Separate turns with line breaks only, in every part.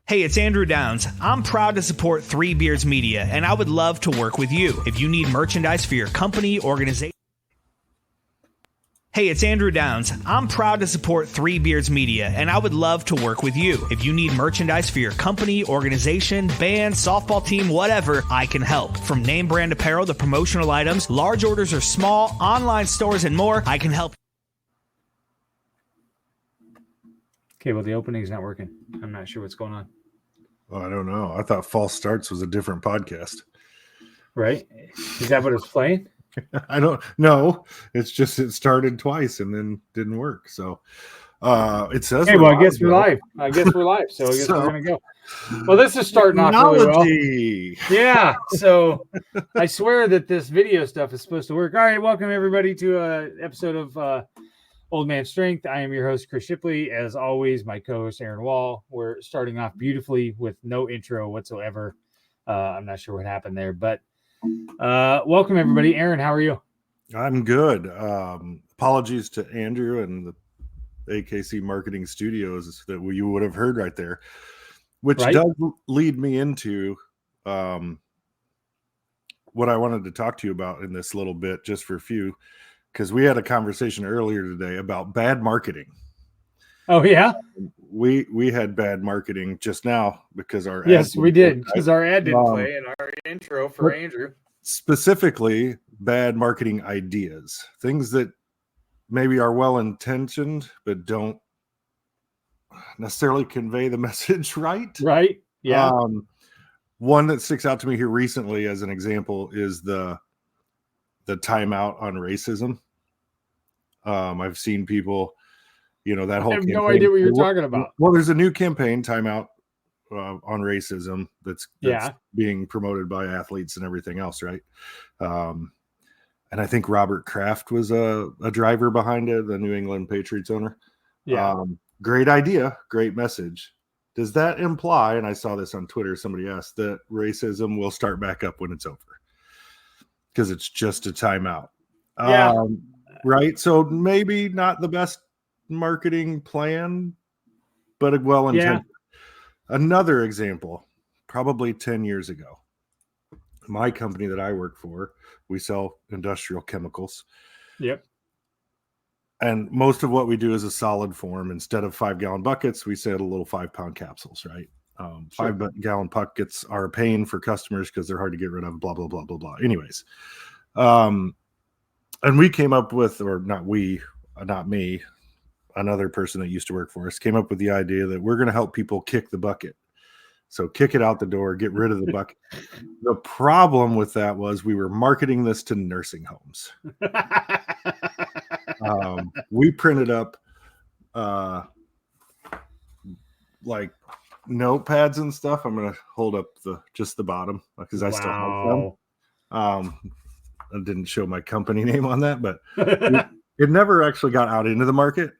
Hey, it's Andrew Downs. I'm proud to support Three Beards Media, and I would love to work with you. If you need merchandise for your company, organization. Hey, it's Andrew Downs. I'm proud to support Three Beards Media, and I would love to work with you. If you need merchandise for your company, organization, band, softball team, whatever, I can help. From name brand apparel to promotional items, large orders or small, online stores, and more, I can help.
Okay, well, the opening's not working. I'm not sure what's going on.
Oh, I don't know. I thought False Starts was a different podcast.
Right? Is that what it's playing?
I don't know. It's just it started twice and then didn't work. So it says.
Hey, well, I guess we're live. So I guess we're gonna go. Well, this is starting off really well. Yeah. So I swear that this video stuff is supposed to work. All right, welcome everybody to an episode of Old Man Strength. I am your host, Chris Shipley. As always, my co-host, Aaron Wall. We're starting off beautifully with no intro whatsoever. I'm not sure what happened there, but welcome everybody. Aaron, how are you?
I'm good. Apologies to Andrew and the AKC Marketing Studios that you would have heard right there, which does lead me into what I wanted to talk to you about in this little bit, just for a few. Because we had a conversation earlier today about bad marketing.
Oh yeah,
we had bad marketing just now because our
we did because our ad didn't play in our intro for Andrew.
Specifically, bad marketing ideas, things that maybe are well intentioned but don't necessarily convey the message right.
Right. Yeah.
One that sticks out to me here recently, as an example, is the timeout on racism. I've seen people, that whole.
I have no idea what you're talking about.
Well, there's a new campaign, Timeout on Racism, that's being promoted by athletes and everything else, right? And I think Robert Kraft was a driver behind it, the New England Patriots owner.
Yeah.
Great idea, great message. Does that imply, and I saw this on Twitter, somebody asked, that racism will start back up when it's over? Because it's just a timeout.
Yeah.
Right. So maybe not the best marketing plan, but well intended. Yeah. Another example, probably 10 years ago, my company that I work for, we sell industrial chemicals.
Yep.
And most of what we do is a solid form. Instead of 5-gallon buckets, we sell little 5-pound capsules, right? 5-gallon buckets are a pain for customers because they're hard to get rid of, blah, blah, blah, blah, blah. Anyways, and we came up with, or not me, another person that used to work for us came up with the idea that we're going to help people kick the bucket. So kick it out the door, get rid of the bucket. The problem with that was we were marketing this to nursing homes. We printed up like notepads and stuff. I'm going to hold up just the bottom because I still have them. I didn't show my company name on that, but it never actually got out into the market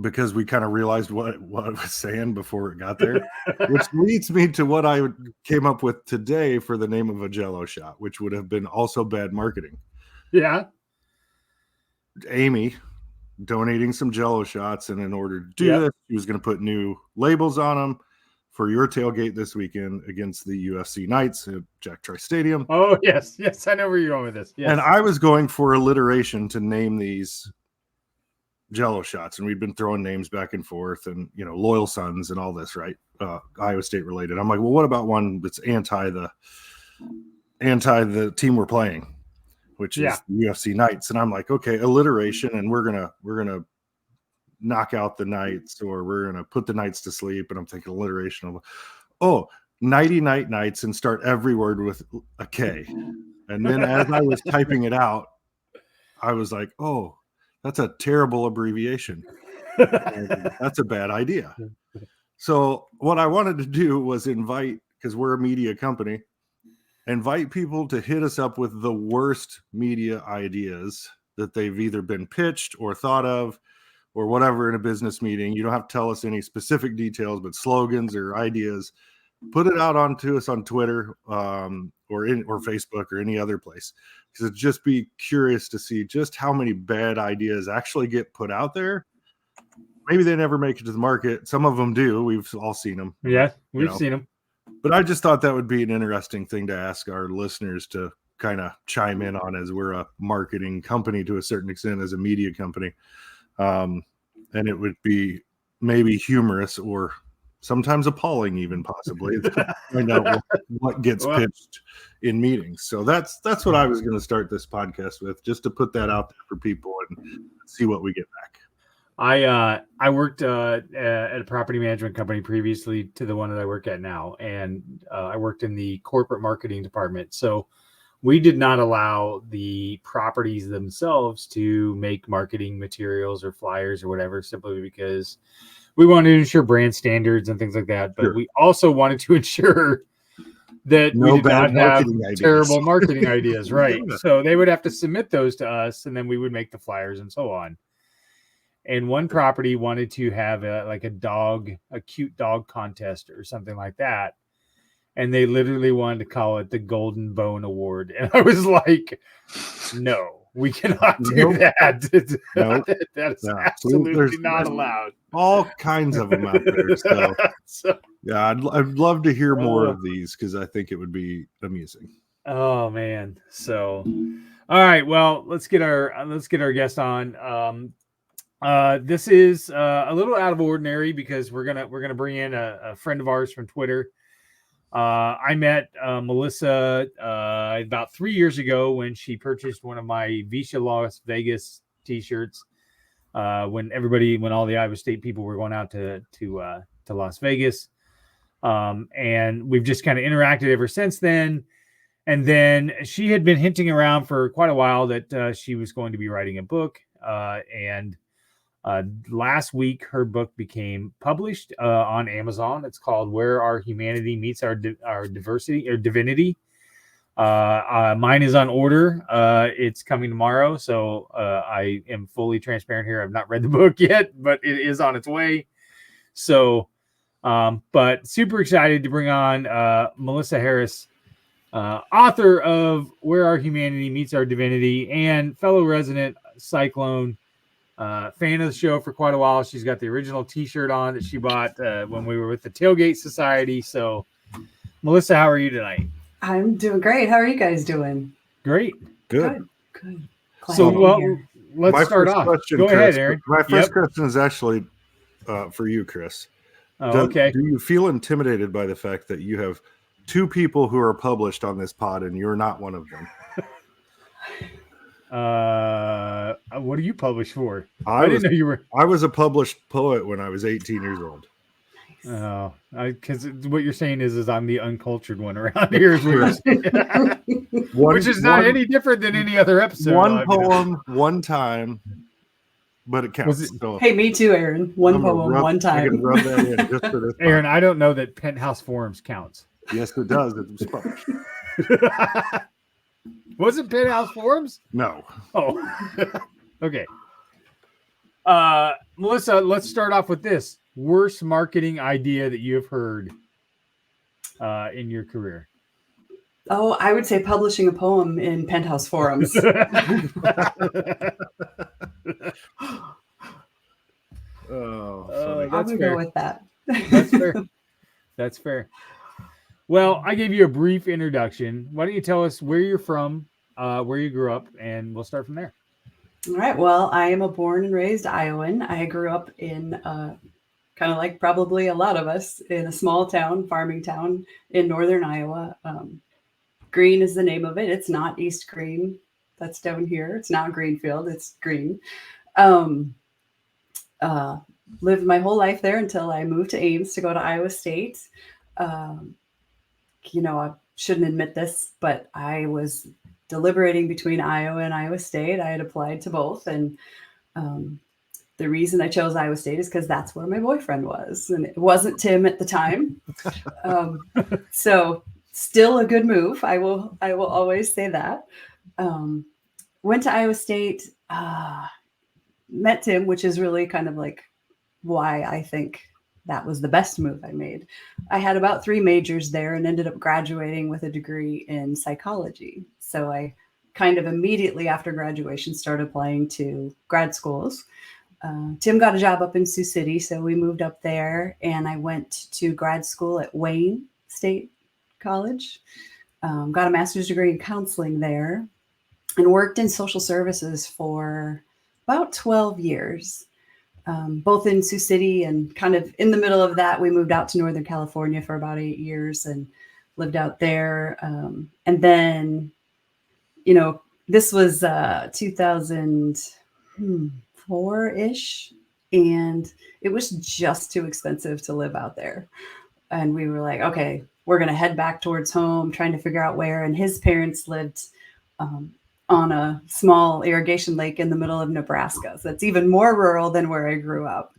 because we kind of realized what it was saying before it got there, which leads me to what I came up with today for the name of a Jell-O shot, which would have been also bad marketing.
Yeah.
Amy donating some Jell-O shots, and in order to do this, she was going to put new labels on them for your tailgate this weekend against the UFC Knights at Jack Trice Stadium.
Oh, yes. Yes, I know where you're going with this. Yes.
And I was going for alliteration to name these Jell-O shots, and we'd been throwing names back and forth, and, Loyal Sons and all this, right? Iowa State related. I'm like, well, what about one that's anti the team we're playing, which is the UFC Knights? And I'm like, okay, alliteration, and we're gonna knock out the Knights, or we're gonna put the Knights to sleep. And I'm thinking alliteration of nighty night nights, and start every word with a K. And then as I was typing it out, I was like, oh, that's a terrible abbreviation. That's a bad idea. So what I wanted to do was invite, because we're a media company, invite people to hit us up with the worst media ideas that they've either been pitched or thought of or whatever in a business meeting. You don't have to tell us any specific details, but slogans or ideas. Put it out onto us on Twitter or Facebook or any other place, because it'd just be curious to see just how many bad ideas actually get put out there maybe they never make it to the market. Some of them do. We've all seen them.
Yeah, we've seen them.
But I just thought that would be an interesting thing to ask our listeners to kind of chime in on, as we're a marketing company to a certain extent, as a media company. And it would be maybe humorous or sometimes appalling, even possibly, to find out what gets pitched in meetings. So that's what I was going to start this podcast with, just to put that out there for people and see what we get back.
I worked at a property management company previously to the one that I work at now, and I worked in the corporate marketing department. So we did not allow the properties themselves to make marketing materials or flyers or whatever, simply because we wanted to ensure brand standards and things like that. But we also wanted to ensure that we did not have terrible marketing ideas, right? So they would have to submit those to us, and then we would make the flyers and so on. And one property wanted to have a cute dog contest or something like that. And they literally wanted to call it the Golden Bone Award. And I was like, no, we cannot do that. That is absolutely not allowed.
All kinds of them out there. So yeah, I'd love to hear more of these, because I think it would be amusing.
Oh man. So all right, well, let's get our guest on. This is a little out of ordinary, because we're gonna bring in a friend of ours from Twitter. I met Melissa about 3 years ago when she purchased one of my Visha Las Vegas t-shirts. When all the Iowa State people were going out to Las Vegas, and we've just kind of interacted ever since then. And then she had been hinting around for quite a while that she was going to be writing a book, and last week her book became published on Amazon. It's called Where Our Humanity Meets Our Diversity or Divinity. Mine is on order. It's coming tomorrow, so I am fully transparent here. I've not read the book yet, but it is on its way. So but super excited to bring on Melissa Harris, author of Where Our Humanity Meets Our Divinity, and fellow resident Cyclone. Fan of the show for quite a while. She's got the original t-shirt on that she bought when we were with the Tailgate Society. So, Melissa, how are you tonight?
I'm doing great. How are you guys doing?
Great.
Good.
So, let's start off. Go ahead, Aaron.
My first question is actually for you, Chris.
Okay.
Do you feel intimidated by the fact that you have two people who are published on this pod and you're not one of them?
What are you published for?
I
didn't know you were.
I was a published poet when I was 18 years old.
Oh, because what you're saying is I'm the uncultured one around here, is what you're saying. Which is not any different than any other episode.
One poem, one time, but it counts.
Hey, me too, Aaron. One poem, one time. I can rub that
in just for this.
Aaron, I don't know that Penthouse Forums counts.
Yes, it does. It was published.
Was it Penthouse Forums?
No.
Oh, okay. Melissa, let's start off with this. Worst marketing idea that you have heard in your career?
Oh, I would say publishing a poem in Penthouse Forums.
I'm
gonna go with that.
That's fair. That's fair. Well, I gave you a brief introduction. Why don't you tell us where you're from, where you grew up, and we'll start from there.
All right. Well, I am a born and raised Iowan. I grew up in kind of like probably a lot of us, in a small town, farming town in northern Iowa. Green is the name of it. It's not East Green. That's down here. It's not Greenfield. It's Green. Lived my whole life there until I moved to Ames to go to Iowa State. I shouldn't admit this, but I was deliberating between Iowa and Iowa State. I had applied to both. And the reason I chose Iowa State is because that's where my boyfriend was. And it wasn't Tim at the time. So still a good move. I will always say that. Went to Iowa State, met Tim, which is really kind of like why I think that was the best move I made. I had about 3 majors there and ended up graduating with a degree in psychology. So I kind of immediately after graduation started applying to grad schools. Tim got a job up in Sioux City, so we moved up there, and I went to grad school at Wayne State College. Got a master's degree in counseling there, and worked in social services for about 12 years, both in Sioux City, and kind of in the middle of that, we moved out to Northern California for about 8 years and lived out there. And then, this was 2004-ish, and it was just too expensive to live out there. And we were like, okay, we're going to head back towards home, trying to figure out where. And his parents lived on a small irrigation lake in the middle of Nebraska. So it's even more rural than where I grew up.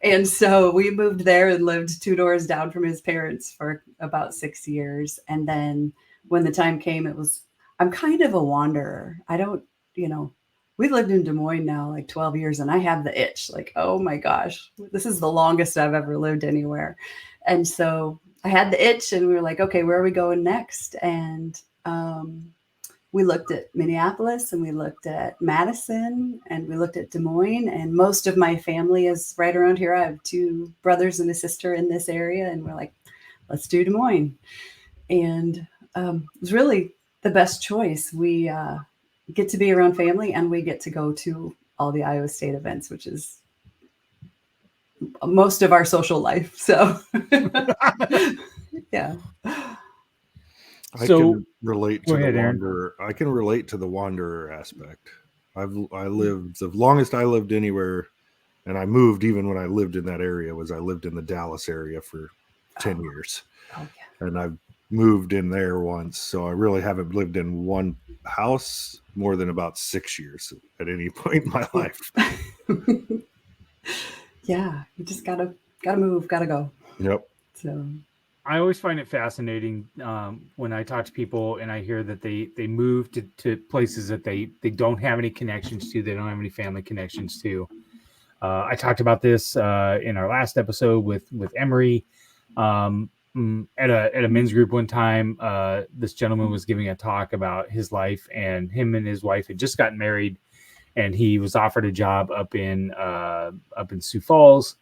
And so we moved there and lived 2 doors down from his parents for about 6 years. And then when the time came, I'm kind of a wanderer. I don't, we've lived in Des Moines now like 12 years, and I have the itch, like, oh my gosh, this is the longest I've ever lived anywhere. And so I had the itch, and we were like, okay, where are we going next? And we looked at Minneapolis, and we looked at Madison, and we looked at Des Moines, and most of my family is right around here. I have 2 brothers and a sister in this area, and we're like, let's do Des Moines. And it was really the best choice. We get to be around family, and we get to go to all the Iowa State events, which is most of our social life. So yeah.
I can relate to the wanderer. I can relate to the wanderer aspect. I lived the longest I lived anywhere, and I moved even when I lived in that area. I lived in the Dallas area for 10 years, and I've moved in there once. So I really haven't lived in one house more than about 6 years at any point in my life.
Yeah, you just gotta move, gotta go.
Yep.
So
I always find it fascinating when I talk to people and I hear that they move to places that they don't have any connections to, they don't have any family connections to. I talked about this in our last episode with Emery at a men's group one time. This gentleman was giving a talk about his life, and him and his wife had just gotten married, and he was offered a job up in Sioux Falls.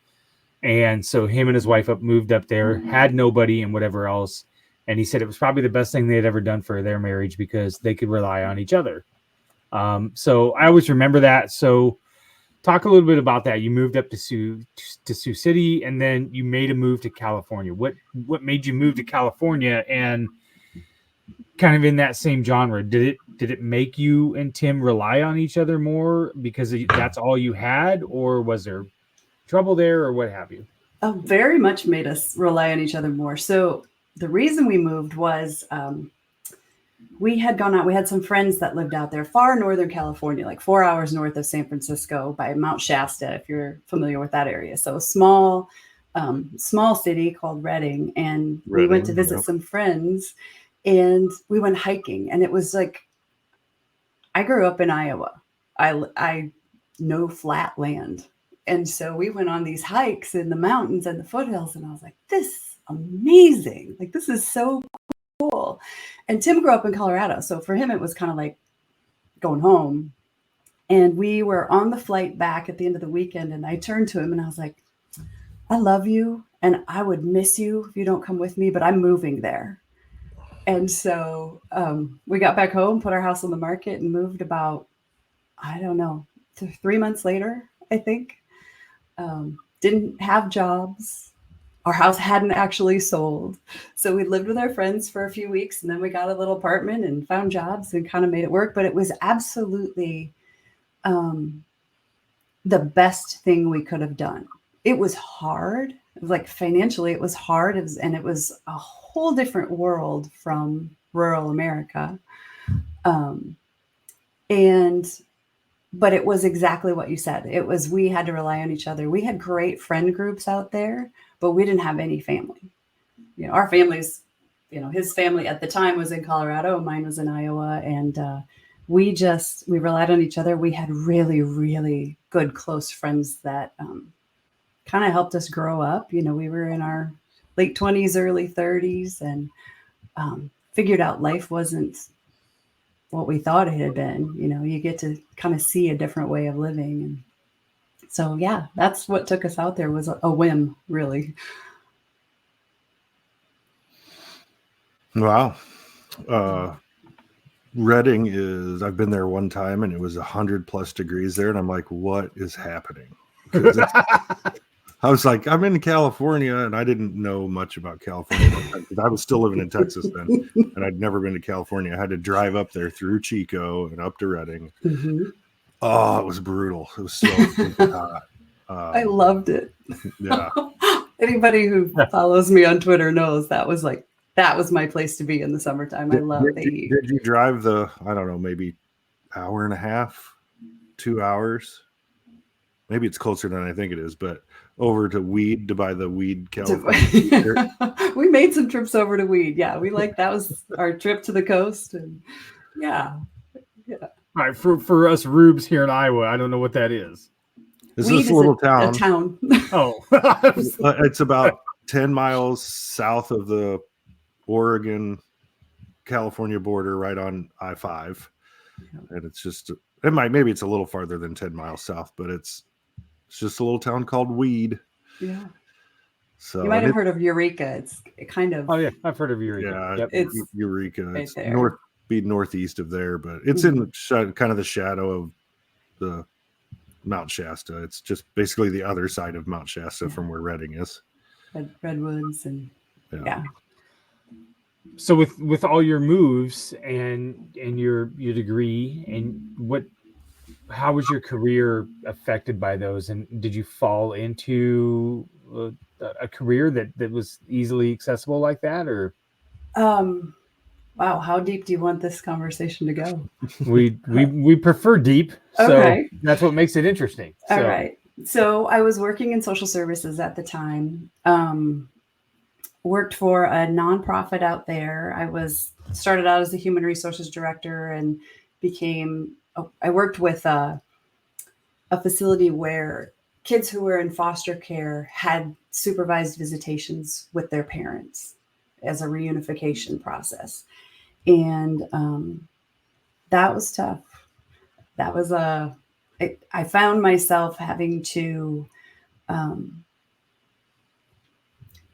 And so him and his wife moved up there, had nobody and whatever else. And he said it was probably the best thing they had ever done for their marriage because they could rely on each other. So I always remember that. So talk a little bit about that. You moved up to Sioux City, and then you made a move to California. What made you move to California? And kind of in that same genre, did it make you and Tim rely on each other more because that's all you had, or was there trouble there, or what have you?
Very much made us rely on each other more. So the reason we moved was we had gone out. We had some friends that lived out there, far northern California, like 4 hours north of San Francisco by Mount Shasta, if you're familiar with that area. So a small city called Redding. And we went to visit some friends, and we went hiking. And it was like, I grew up in Iowa. I know flat land. And so we went on these hikes in the mountains and the foothills, and I was like, this is amazing. Like, this is so cool. And Tim grew up in Colorado. So for him, it was kind of like going home. And we were on the flight back at the end of the weekend, and I turned to him and I was like, I love you, and I would miss you if you don't come with me, but I'm moving there. And so we got back home, put our house on the market, and moved about, I don't know, 3 months later, I think. Didn't have jobs. Our house hadn't actually sold. So we lived with our friends for a few weeks, and then we got a little apartment and found jobs and kind of made it work. But it was absolutely the best thing we could have done. It was hard. It was like financially, it was hard. It was a whole different world from rural America. But it was exactly what you said. We had to rely on each other. We had great friend groups out there, but we didn't have any family. Our families, his family at the time was in Colorado, mine was in Iowa. And we relied on each other. We had really, really good, close friends that kind of helped us grow up. We were in our late 20s, early 30s, and figured out life wasn't what we thought it had been. You get to kind of see a different way of living. And So yeah, that's what took us out there, was a whim, really.
Wow. Reading is, I've been there one time and it was 100+ degrees there. And I'm like, what is happening? I was like, I'm in California, and I didn't know much about California because I was still living in Texas then, and I'd never been to California. I had to drive up there through Chico and up to Redding. Mm-hmm. Oh, it was brutal. It was so hot.
I loved it.
Yeah.
Anybody who follows me on Twitter knows that was my place to be in the summertime. I love the heat.
Did you drive I don't know, maybe hour and a half, 2 hours? Maybe it's closer than I think it is, but over to Weed to buy the Weed California.
We made some trips over to Weed. Yeah, that was our trip to the coast. And yeah.
All right, for us rubes here in Iowa, I don't know what that is.
This is a little town.
A town.
Oh.
It's about 10 miles south of the Oregon-California border, right on I-5. And it's just, maybe it's a little farther than 10 miles south, but it's just a little town called Weed.
Yeah.
So
you might have heard of Eureka. It's kind of.
Oh yeah, I've heard of Eureka.
Yeah,
yep.
It's Eureka.
Right
it's
there.
northeast of there, but it's in kind of the shadow of the Mount Shasta. It's just basically the other side of Mount Shasta from where Redding is.
Redwoods and yeah.
So with all your moves and your degree, and how was your career affected by those? And did you fall into a career that was easily accessible like that, or?
Wow, how deep do you want this conversation to go?
We prefer deep, so okay. That's what makes it interesting. So.
All right. So I was working in social services at the time. Worked for a nonprofit out there. I started out as a human resources director and I worked with a facility where kids who were in foster care had supervised visitations with their parents as a reunification process. And that was tough. That was I found myself having to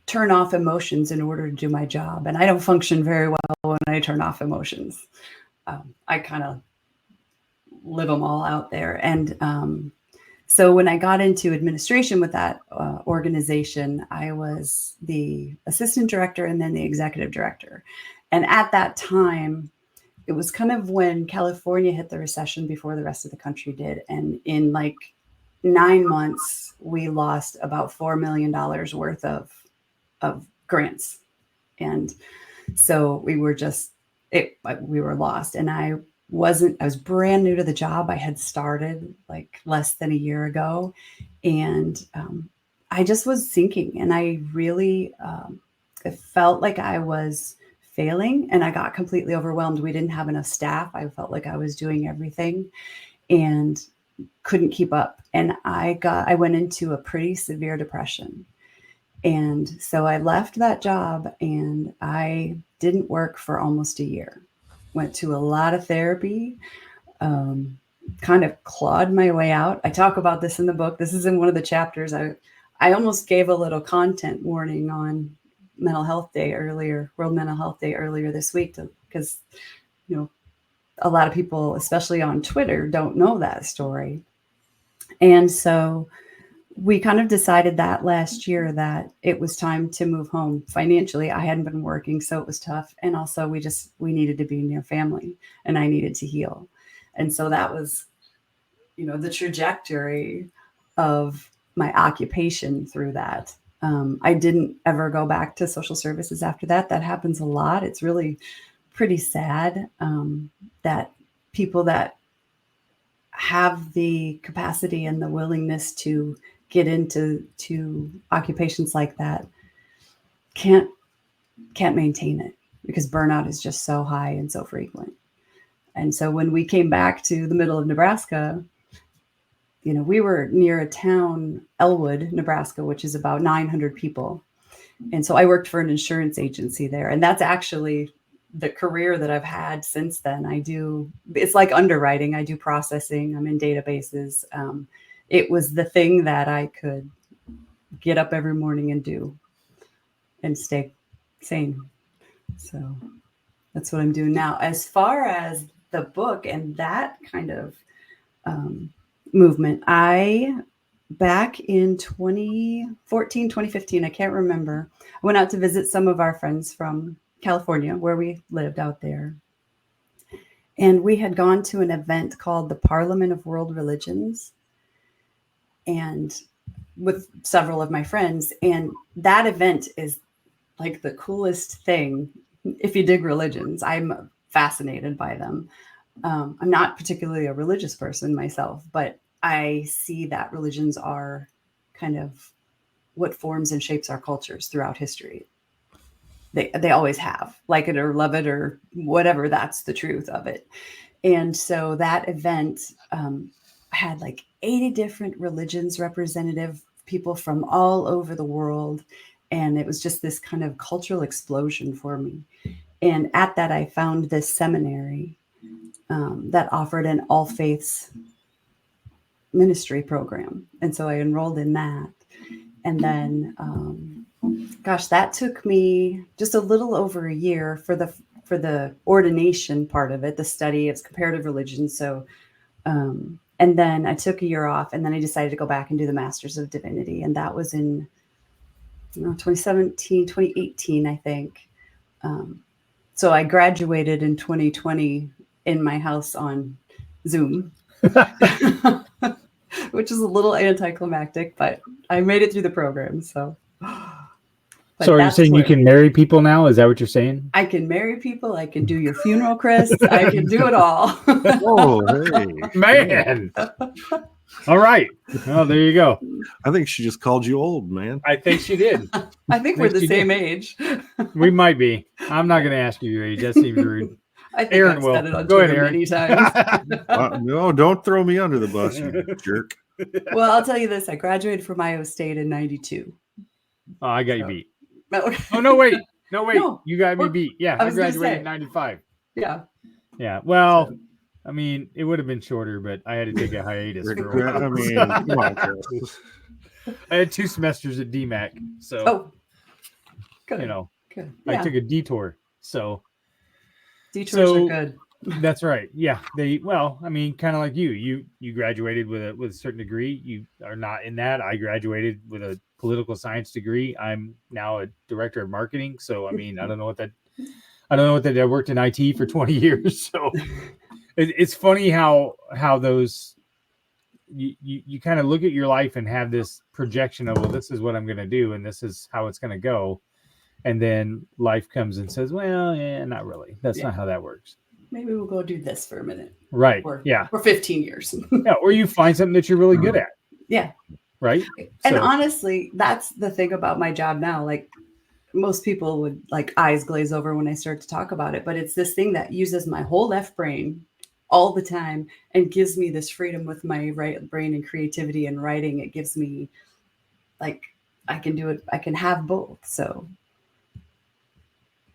turn off emotions in order to do my job. And I don't function very well when I turn off emotions. I kind of live them all out there. And so when I got into administration with that organization, I was the assistant director and then the executive director. And at that time, it was kind of when California hit the recession before the rest of the country did. And in like 9 months, we lost about $4 million worth of grants. And so we were lost. And I was brand new to the job. I had started like less than a year ago. And I just was sinking. And I really, it felt like I was failing and I got completely overwhelmed. We didn't have enough staff. I felt like I was doing everything and couldn't keep up. And I went into a pretty severe depression. And so I left that job and I didn't work for almost a year. Went to a lot of therapy, kind of clawed my way out. I talk about this in the book. This is in one of the chapters. I almost gave a little content warning on World Mental Health Day earlier this week, because, a lot of people, especially on Twitter, don't know that story. And so we kind of decided that last year that it was time to move home. Financially, I hadn't been working, so it was tough. And also we needed to be near family and I needed to heal. And so that was, the trajectory of my occupation through that. I didn't ever go back to social services after that. That happens a lot. It's really pretty sad that people that have the capacity and the willingness to get into occupations like that can't maintain it, because burnout is just so high and so frequent. And so when we came back to the middle of Nebraska, we were near a town, Elwood, Nebraska, which is about 900 people. And so I worked for an insurance agency there. And that's actually the career that I've had since then. It's like underwriting. I do processing. I'm in databases. it was the thing that I could get up every morning and do and stay sane. So that's what I'm doing now. As far as the book and that kind of movement, back in 2014, 2015, I can't remember, I went out to visit some of our friends from California where we lived out there. And we had gone to an event called the Parliament of World Religions, and with several of my friends. And that event is like the coolest thing. If you dig religions, I'm fascinated by them. I'm not particularly a religious person myself, but I see that religions are kind of what forms and shapes our cultures throughout history. They always have, like it or love it or whatever. That's the truth of it. And so that event had like 80 different religions, representative people from all over the world. And it was just this kind of cultural explosion for me. And at that, I found this seminary that offered an all faiths ministry program. And so I enrolled in that. And then, that took me just a little over a year for the ordination part of it, the study of comparative religion. So, and then I took a year off, and then I decided to go back and do the Masters of Divinity. And that was in 2017, 2018, I think. So I graduated in 2020 in my house on Zoom, which is a little anticlimactic, but I made it through the program. So
are you saying you can marry people now? Is that what you're saying?
I can marry people. I can do your funeral, Chris. I can do it all.
Oh, hey.
Man. All right. Well, there you go.
I think she just called you old, man.
I think she did.
I think we're the same age.
We might be. I'm not going to ask you your age. That seems rude.
I think
Aaron
I've
will.
said it on
Go
Twitter
ahead, Aaron.
many times.
No, don't throw me under the bus, you jerk.
Well, I'll tell you this. I graduated from Iowa State in 92.
Oh, I got you beat.
No.
Oh, no, wait. No,
you
got me beat. Yeah, I
was gonna
graduated
say.
in 95.
Yeah.
Yeah, well, I mean, it would have been shorter, but I had to take a hiatus for a while.
I mean, come on, Chris.
I had 2 semesters at DMAC, so
good.
Good.
Yeah.
I took a detour. So
detours are good.
That's right. Yeah. Kind of like you graduated with a certain degree. You are not in that. I graduated with a political science degree. I'm now a director of marketing. So, I mean, I don't know what that I worked in IT for 20 years. So it's funny how those, you kind of look at your life and have this projection of, well, this is what I'm going to do. And this is how it's going to go. And then life comes and says, well, yeah, not really. That's not how that works.
Maybe we'll go do this for a minute.
Right.
For 15 years.
Yeah. Or you find something that you're really good at.
Yeah.
Right.
And honestly, that's the thing about my job now. Like most people would like eyes glaze over when I start to talk about it, but it's this thing that uses my whole left brain all the time and gives me this freedom with my right brain and creativity and writing. It gives me like, I can do it. I can have both. So.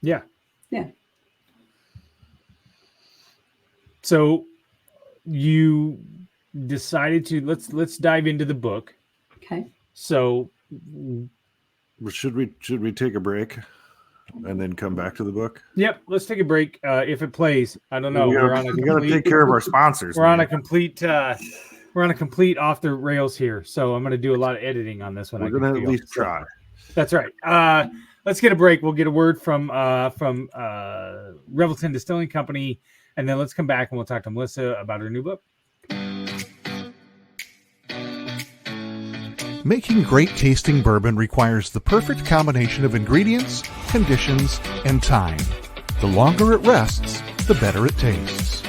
Yeah.
Yeah.
So you decided to let's dive into the book.
Okay.
So
should we take a break and then come back to the book?
Yep. Let's take a break. If it plays, I don't know.
We got to take care of our sponsors.
We're on a complete off the rails here. So I'm going to do a lot of editing on this one.
We're going to at least try.
That's right. Let's get a break. We'll get a word from Revelton Distilling Company, and then let's come back and we'll talk to Melissa about her new book.
Making great tasting bourbon requires the perfect combination of ingredients, conditions, and time. The longer it rests, the better it tastes.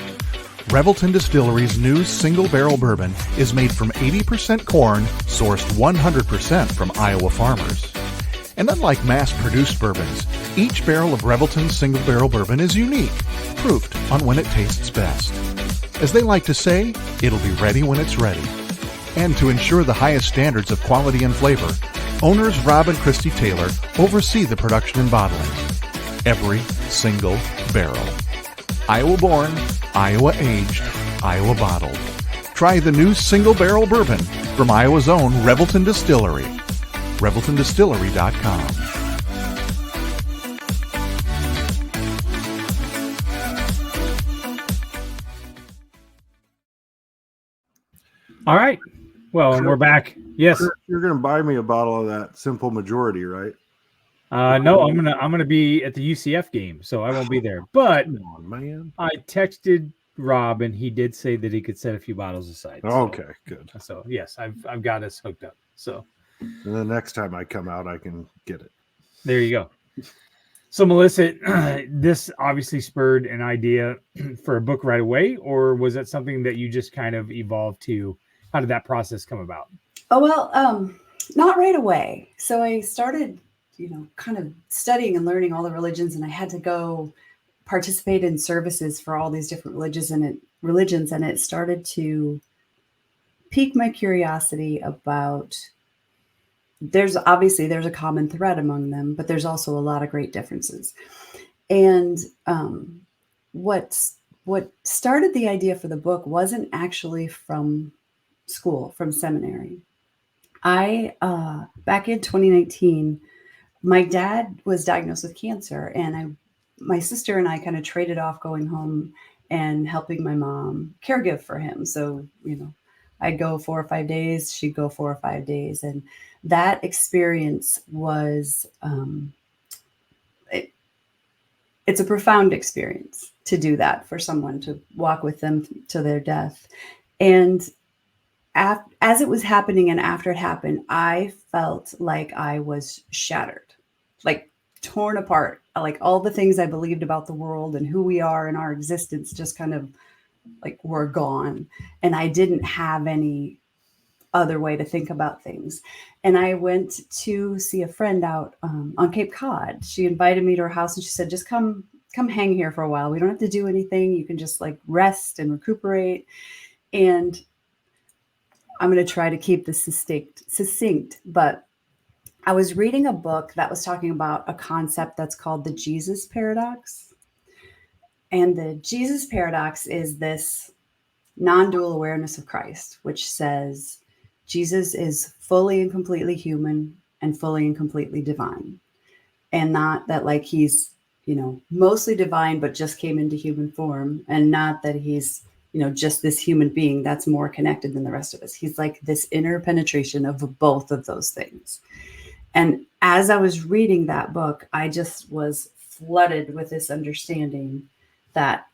Revelton Distillery's new single barrel bourbon is made from 80% corn, sourced 100% from Iowa farmers. And unlike mass-produced bourbons, each barrel of Revelton's single barrel bourbon is unique, proofed on when it tastes best. As they like to say, it'll be ready when it's ready. And to ensure the highest standards of quality and flavor, owners Rob and Christy Taylor oversee the production and bottling. Every single barrel. Iowa born, Iowa aged, Iowa bottled. Try the new single barrel bourbon from Iowa's own Revelton Distillery. ReveltonDistillery.com.
All right. Well, and we're back. Yes.
You're going to buy me a bottle of that Simple Majority, right?
No, I'm gonna be at the UCF game, so I won't be there. But
man,
I texted Rob, and he did say that he could set a few bottles aside.
Okay, good.
So yes, I've got us hooked up. So
and the next time I come out, I can get it.
There you go. So Melissa, this obviously spurred an idea for a book right away, or was that something that you just kind of evolved to? How did that process come about?
Oh, well, not right away. So I started, kind of studying and learning all the religions, and I had to go participate in services for all these different religions, and it started to pique my curiosity about. There's a common thread among them, but there's also a lot of great differences. And what started the idea for the book wasn't actually from school, from seminary. I back in 2019, my dad was diagnosed with cancer, and my sister and I kind of traded off going home and helping my mom caregive for him. So, I'd go 4 or 5 days, she'd go 4 or 5 days. And that experience was, it's a profound experience to do that for someone, to walk with them to their death. And as it was happening and after it happened, I felt like I was shattered, like torn apart, like all the things I believed about the world and who we are and our existence just kind of like were gone. And I didn't have any other way to think about things. And I went to see a friend out on Cape Cod. She invited me to her house and she said, just come hang here for a while. We don't have to do anything. You can just like rest and recuperate. And I'm going to try to keep this succinct, but I was reading a book that was talking about a concept that's called the Jesus paradox. And the Jesus paradox is this non-dual awareness of Christ, which says Jesus is fully and completely human and fully and completely divine. And not that like he's, mostly divine, but just came into human form, and not that he's, just this human being that's more connected than the rest of us. He's like this inner penetration of both of those things. And as I was reading that book, I just was flooded with this understanding that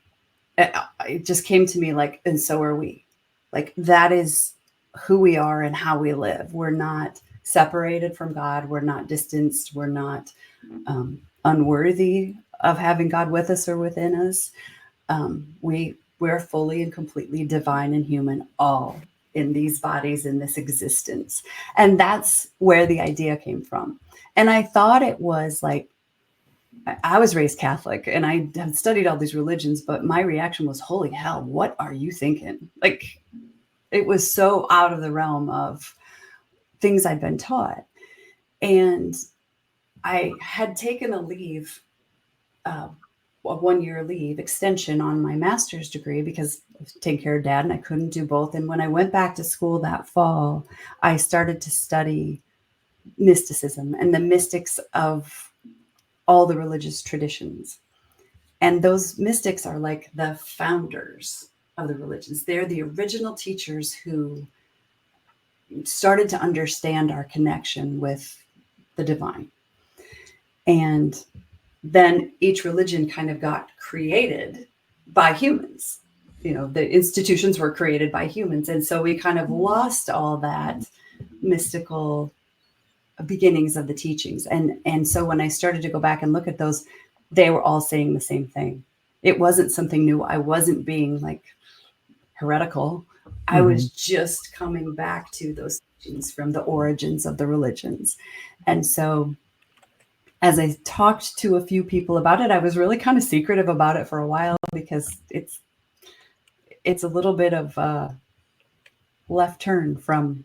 it just came to me like, and so are we. Like that is who we are and how we live. We're not separated from God. We're not distanced. We're not unworthy of having God with us or within us. We're fully and completely divine and human, all in these bodies, in this existence. And that's where the idea came from. And I thought it was like, I was raised Catholic and I have studied all these religions, but my reaction was, holy hell, what are you thinking? Like, it was so out of the realm of things I'd been taught. And I had taken a leave, a 1-year leave extension on my master's degree because I was taking care of Dad and I couldn't do both. And when I went back to school that fall, I started to study mysticism and the mystics of all the religious traditions. And those mystics are like the founders of the religions. They're the original teachers who started to understand our connection with the divine. And then each religion kind of got created by humans. The institutions were created by humans. And so we kind of lost all that mystical beginnings of the teachings. And so when I started to go back and look at those, they were all saying the same thing. It wasn't something new. I wasn't being like heretical. I was just coming back to those teachings from the origins of the religions. And so as I talked to a few people about it, I was really kind of secretive about it for a while because it's a little bit of a left turn from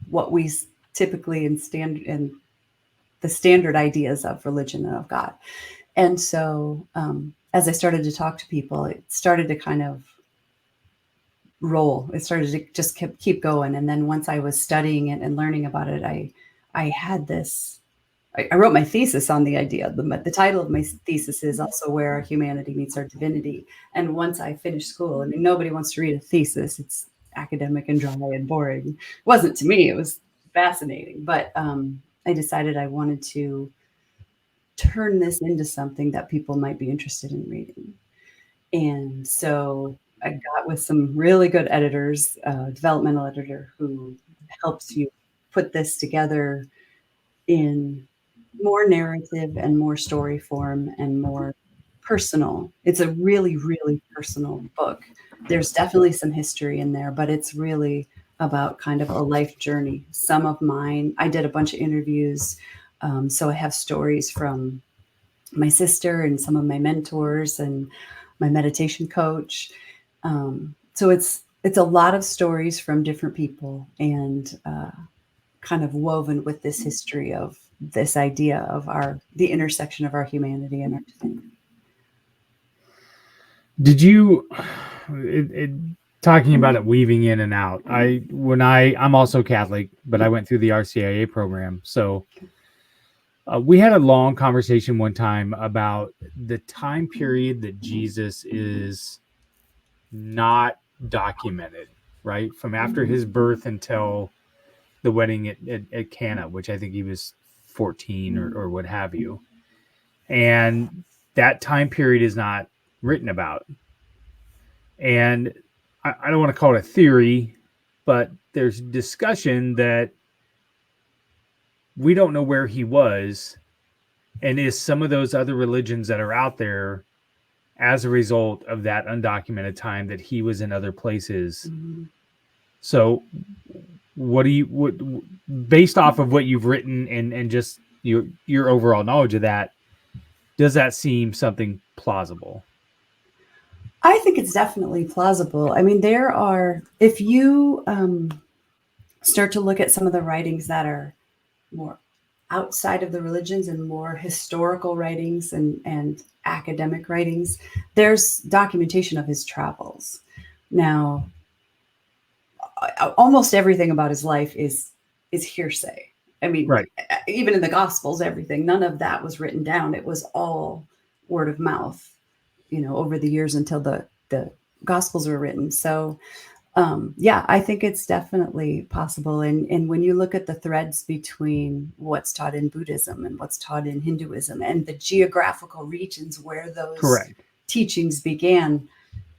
what we typically in the standard ideas of religion and of God. And so as I started to talk to people, it started to kind of roll. It started to just keep going. And then once I was studying it and learning about it, I had this. I wrote my thesis on the idea. The title of my thesis is also Where Our Humanity Meets Our Divinity. And once I finished school, I mean, nobody wants to read a thesis. It's academic and dry and boring. It wasn't to me. It was fascinating. But I decided I wanted to turn this into something that people might be interested in reading. And so I got with some really good editors, developmental editor who helps you put this together in more narrative and more story form and more personal. It's a really, really personal book. There's definitely some history in there, but it's really about kind of a life journey. Some of mine, I did a bunch of interviews. So I have stories from my sister and some of my mentors and my meditation coach. So it's a lot of stories from different people and kind of woven with this history of this idea of the intersection of our humanity and our divinity.
Did you talking about it weaving in and out? I'm also Catholic, but I went through the RCIA program. So we had a long conversation one time about the time period that Jesus is not documented, right? From after his birth until the wedding at Cana, which I think he was 14 or what have you. And that time period is not written about. And I don't want to call it a theory, but there's discussion that we don't know where he was and is some of those other religions that are out there as a result of that undocumented time that he was in other places. Mm-hmm. So based off of what you've written and just your overall knowledge of that, does that seem something plausible?
I think it's definitely plausible. I mean, if you start to look at some of the writings that are more outside of the religions and more historical writings and academic writings, there's documentation of his travels. Now, almost everything about his life is hearsay. I mean, right. Even in the Gospels, everything, none of that was written down. It was all word of mouth, over the years until the Gospels were written. So, I think it's definitely possible. And when you look at the threads between what's taught in Buddhism and what's taught in Hinduism and the geographical regions where those teachings began,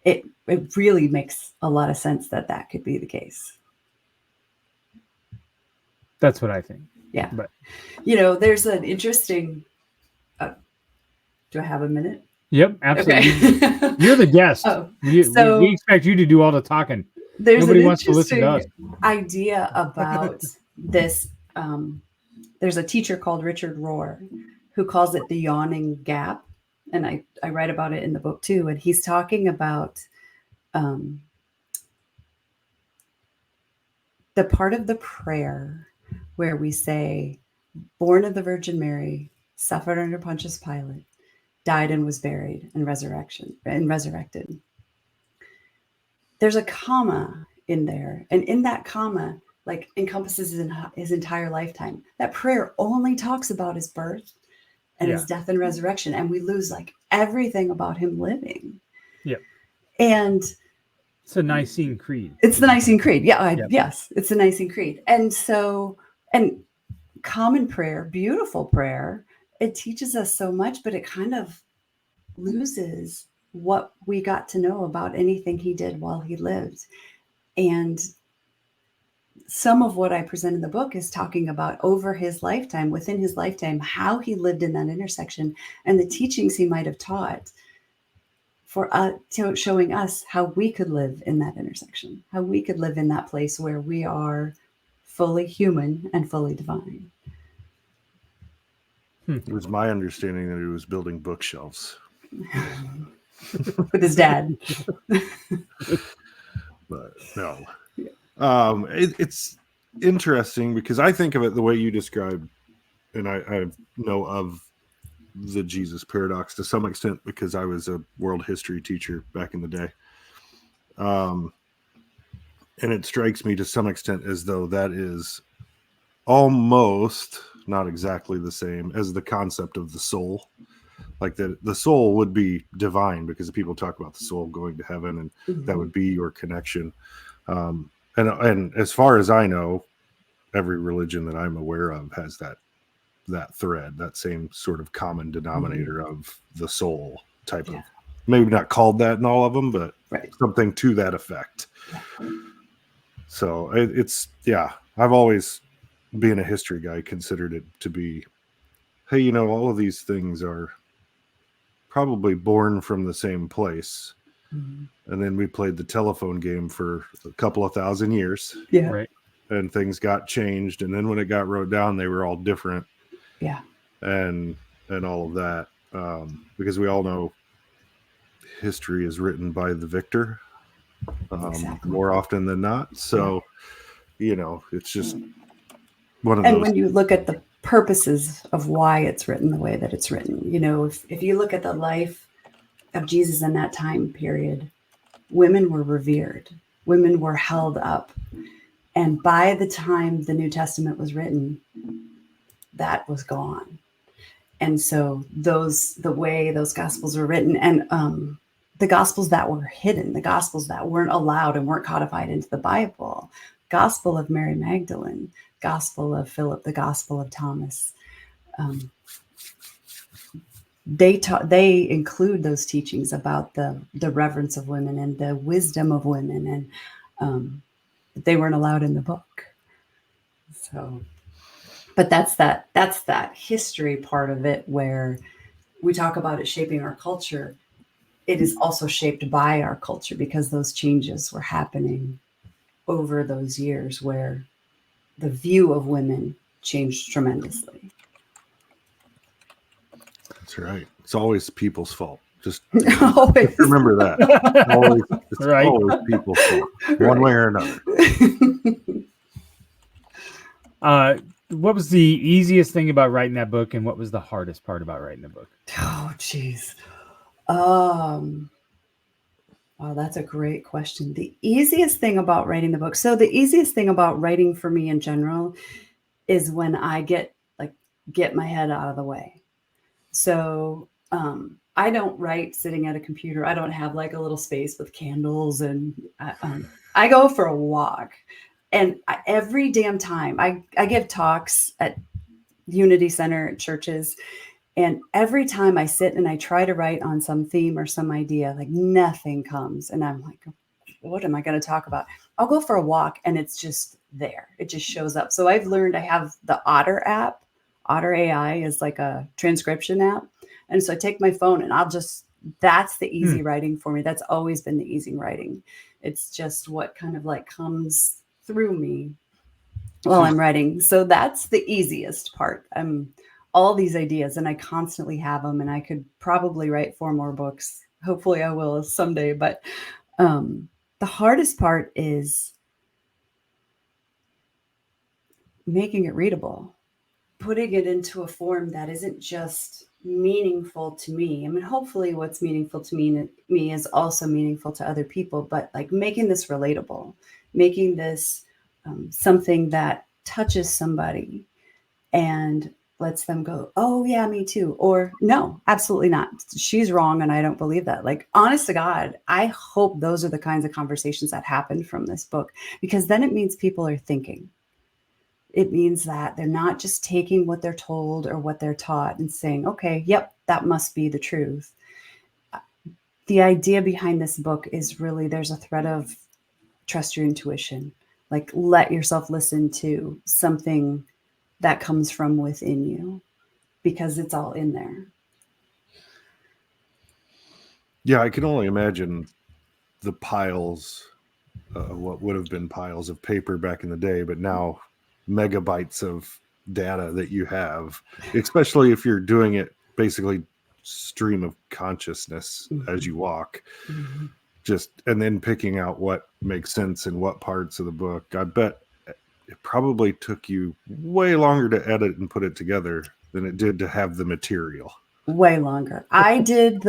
it really makes a lot of sense that could be the case.
That's what I think.
Yeah. But there's an interesting, do I have a minute?
Yep, absolutely. Okay. You're the guest. We expect you to do all the talking. Nobody wants to listen to us.
Idea about this. There's a teacher called Richard Rohr who calls it the yawning gap. And I write about it in the book too. And he's talking about the part of the prayer where we say, born of the Virgin Mary, suffered under Pontius Pilate, died and was buried and resurrected. There's a comma in there. And in that comma, encompasses his entire lifetime. That prayer only talks about his birth and his death and resurrection. And we lose everything about him living.
Yeah.
And
it's a Nicene Creed.
It's the Nicene Creed. Yeah. Yes. It's the Nicene Creed. And so, and common prayer, beautiful prayer, it teaches us so much, but it kind of loses what we got to know about anything he did while he lived. And some of what I present in the book is talking about over his lifetime, within his lifetime, how he lived in that intersection and the teachings he might have taught for showing us how we could live in that intersection, how we could live in that place where we are fully human and fully divine.
It was my understanding that he was building bookshelves.
With his dad.
But no. It's interesting because I think of it the way you described, and I know of the Jesus paradox to some extent because I was a world history teacher back in the day. And it strikes me to some extent as though that is almost not exactly the same as the concept of the soul. Like the soul would be divine because people talk about the soul going to heaven, and that would be your connection. And as far as I know, every religion that I'm aware of has that thread, that same sort of common denominator of the soul type of, maybe not called that in all of them, but something to that effect. So it's I've always, being a history guy, considered it to be, hey, all of these things are probably born from the same place. And then we played the telephone game for a couple of thousand years.
Yeah. Right.
And things got changed. And then when it got wrote down, they were all different.
Yeah.
And all of that. Because we all know history is written by the victor more often than not. So, it's just one of those.
And when you look at the purposes of why it's written the way that it's written, if you look at the life of Jesus in that time period, women were revered, women were held up. And by the time the New Testament was written, that was gone. And so the way those gospels were written, and the gospels that were hidden, the gospels that weren't allowed and weren't codified into the Bible, Gospel of Mary Magdalene, Gospel of Philip, the Gospel of Thomas, they include those teachings about the reverence of women and the wisdom of women, and they weren't allowed in the book. So, but that's that history part of it, where we talk about it shaping our culture. It is also shaped by our culture because those changes were happening over those years, where the view of women changed tremendously.
That's right. It's always people's fault. Just
always.
Remember that. It's always people's fault, one way or another.
What was the easiest thing about writing that book, and what was the hardest part about writing the book?
Oh, geez. Wow, that's a great question. The easiest thing about writing the book. So the easiest thing about writing for me in general is when I get my head out of the way. So I don't write sitting at a computer. I don't have like a little space with candles, and I go for a walk. And every damn time I give talks at Unity Center at churches, and every time I sit and I try to write on some theme or some idea, like nothing comes. And I'm like, what am I going to talk about? I'll go for a walk and it's just there. It just shows up. So I've learned, I have the Otter app. Otter AI is like a transcription app. And so I take my phone and that's the easy writing for me. That's always been the easy writing. It's just what kind of like comes through me while I'm writing. So that's the easiest part. All these ideas, and I constantly have them, and I could probably write 4 more books. Hopefully I will someday. But the hardest part is making it readable, putting it into a form that isn't just meaningful to me. I mean, hopefully what's meaningful to me is also meaningful to other people, but like making this relatable, making this something that touches somebody and lets them go, oh yeah, me too. Or no, absolutely not. She's wrong. And I don't believe that. Like, honest to God, I hope those are the kinds of conversations that happen from this book, because then it means people are thinking. It means that they're not just taking what they're told or what they're taught and saying, okay, yep, that must be the truth. The idea behind this book is really, there's a thread of trust your intuition. Like, let yourself listen to something that comes from within you, because it's all in there.
Yeah, I can only imagine the piles, what would have been piles of paper back in the day, but now megabytes of data that you have, especially if you're doing it basically stream of consciousness as you walk. And then picking out what makes sense in what parts of the book. I bet it probably took you way longer to edit and put it together than it did to have the material.
Way longer. I did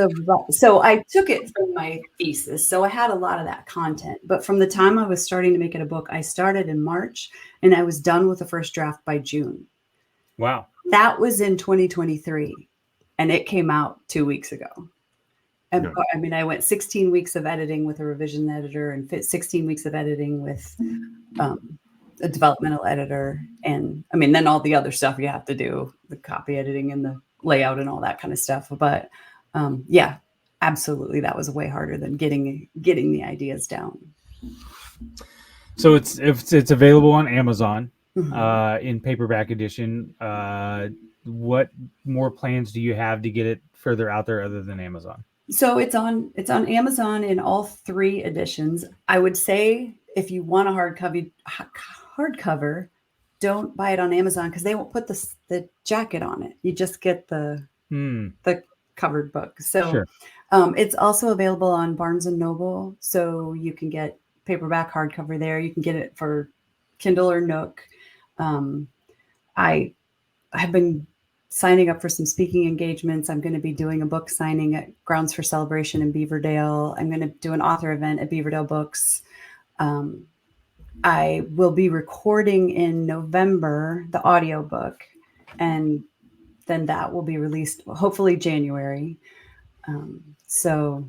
so I took it from my thesis. So I had a lot of that content. But from the time I was starting to make it a book, I started in March and I was done with the first draft by June.
Wow.
That was in 2023. And it came out 2 weeks ago. And I mean, I went 16 weeks of editing with a revision editor and 16 weeks of editing with a developmental editor. And I mean, then all the other stuff you have to do, the copy editing and the layout and all that kind of stuff. But yeah, absolutely. That was way harder than getting the ideas down.
So it's available on Amazon in paperback edition. What more plans do you have to get it further out there other than Amazon?
So it's on Amazon in all 3 editions. I would say if you want a hardcover, don't buy it on Amazon because they won't put the jacket on it. You just get the covered book. So sure. It's also available on Barnes and Noble. So you can get paperback hardcover there. You can get it for Kindle or Nook. I have been signing up for some speaking engagements. I'm going to be doing a book signing at Grounds for Celebration in Beaverdale. I'm going to do an author event at Beaverdale Books. I will be recording in November the audiobook, and then that will be released hopefully January. So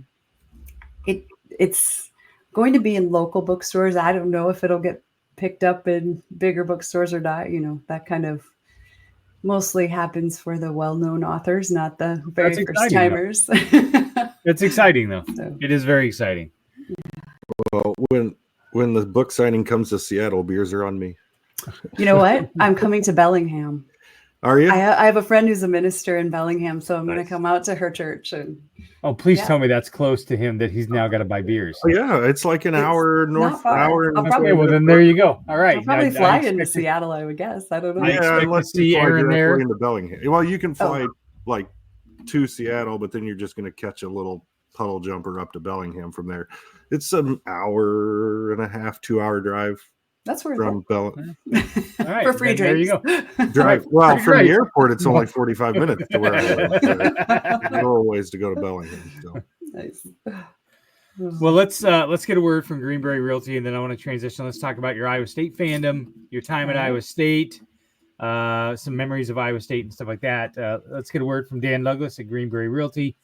it's going to be in local bookstores. I don't know if it'll get picked up in bigger bookstores or not. You know, that kind of mostly happens for the well-known authors, not the very first timers.
It's exciting though. So. It is very exciting.
Well, when the book signing comes to Seattle, beers are on me.
You know what? I'm coming to Bellingham.
Are you?
I have a friend who's a minister in Bellingham, so I'm going to come out to her church. And
please tell me that's close to him that he's now got to buy beers.
Oh, yeah, it's like an hour north. Hour.
Well, then there you go. All right.
I'll probably fly into Seattle, I would guess. I don't know.
Yeah, let's see Aaron there into Bellingham. Well, you can fly like to Seattle, but then you're just going to catch a little puddle jumper up to Bellingham from there. It's an hour and a half, 2 hour drive.
That's where
from Bellingham.
All right,
for free drinks.
There you go.
Drive. Well, from the airport, it's only 45 minutes to where I live. A little ways to go to Bellingham. So.
Nice.
Well, let's get a word from Greenberry Realty, and then I want to transition. Let's talk about your Iowa State fandom, your time at Iowa State, some memories of Iowa State and stuff like that. Let's get a word from Dan Douglas at Greenberry Realty.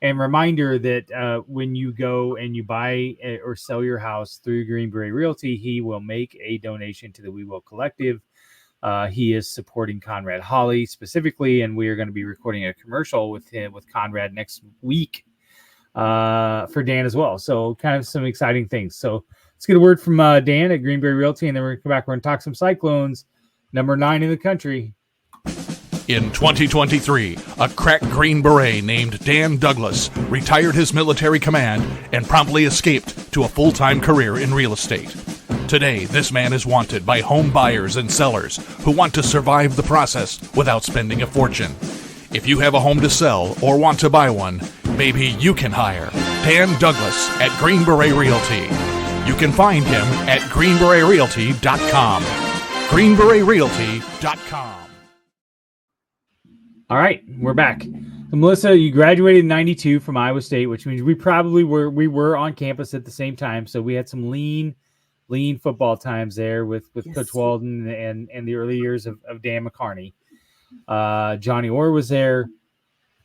And reminder that when you go and you buy or sell your house through Greenberry Realty, he will make a donation to the We Will Collective. He is supporting Conrad Holly specifically, and we are going to be recording a commercial with Conrad next week for Dan as well. So kind of some exciting things. So let's get a word from Dan at Greenberry Realty, and then we're going to come back. We're going to talk some Cyclones, number 9 in the country.
In 2023, a crack Green Beret named Dan Douglas retired his military command and promptly escaped to a full-time career in real estate. Today, this man is wanted by home buyers and sellers who want to survive the process without spending a fortune. If you have a home to sell or want to buy one, maybe you can hire Dan Douglas at Green Beret Realty. You can find him at greenberetrealty.com. greenberetrealty.com.
All right, we're back. So Melissa, you graduated in 92 from Iowa State, which means we were on campus at the same time. So we had some lean football times there with Coach Walden and the early years of Dan McCarney. Johnny Orr was there.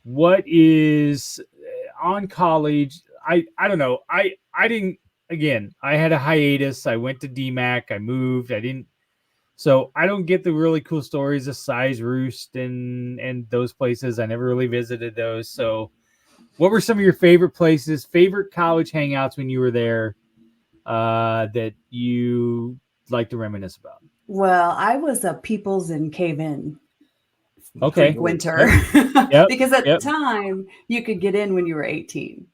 What is on college? I don't know. I had a hiatus. I went to DMAC. I moved. So I don't get the really cool stories of Size Roost and those places. I never really visited those. So what were some of your favorite places, favorite college hangouts when you were there that you like to reminisce about?
Well, I was a Peoples and Cave In winter because at the time you could get in when you were 18.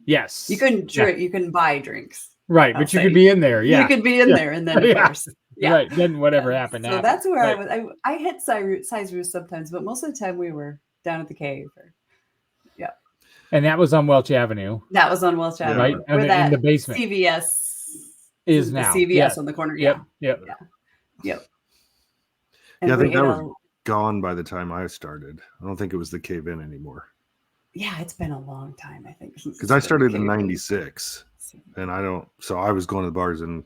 Yes.
You couldn't drink, you couldn't buy drinks.
Right, but you could be in there. Yeah.
You could be in there and then of course. Yeah.
Right. Then whatever happened.
So that's where I was. I hit Size Roost sometimes, but most of the time we were down at the cave.
And that was on Welch Avenue.
That was on Welch Avenue.
Right. In the basement.
CVS
is now.
CVS on the corner.
Yep.
Yeah, I think that was gone by the time I started. I don't think it was the Cave In anymore.
Yeah, it's been a long time, I think.
Because I started in 96 and so I was going to the bars in,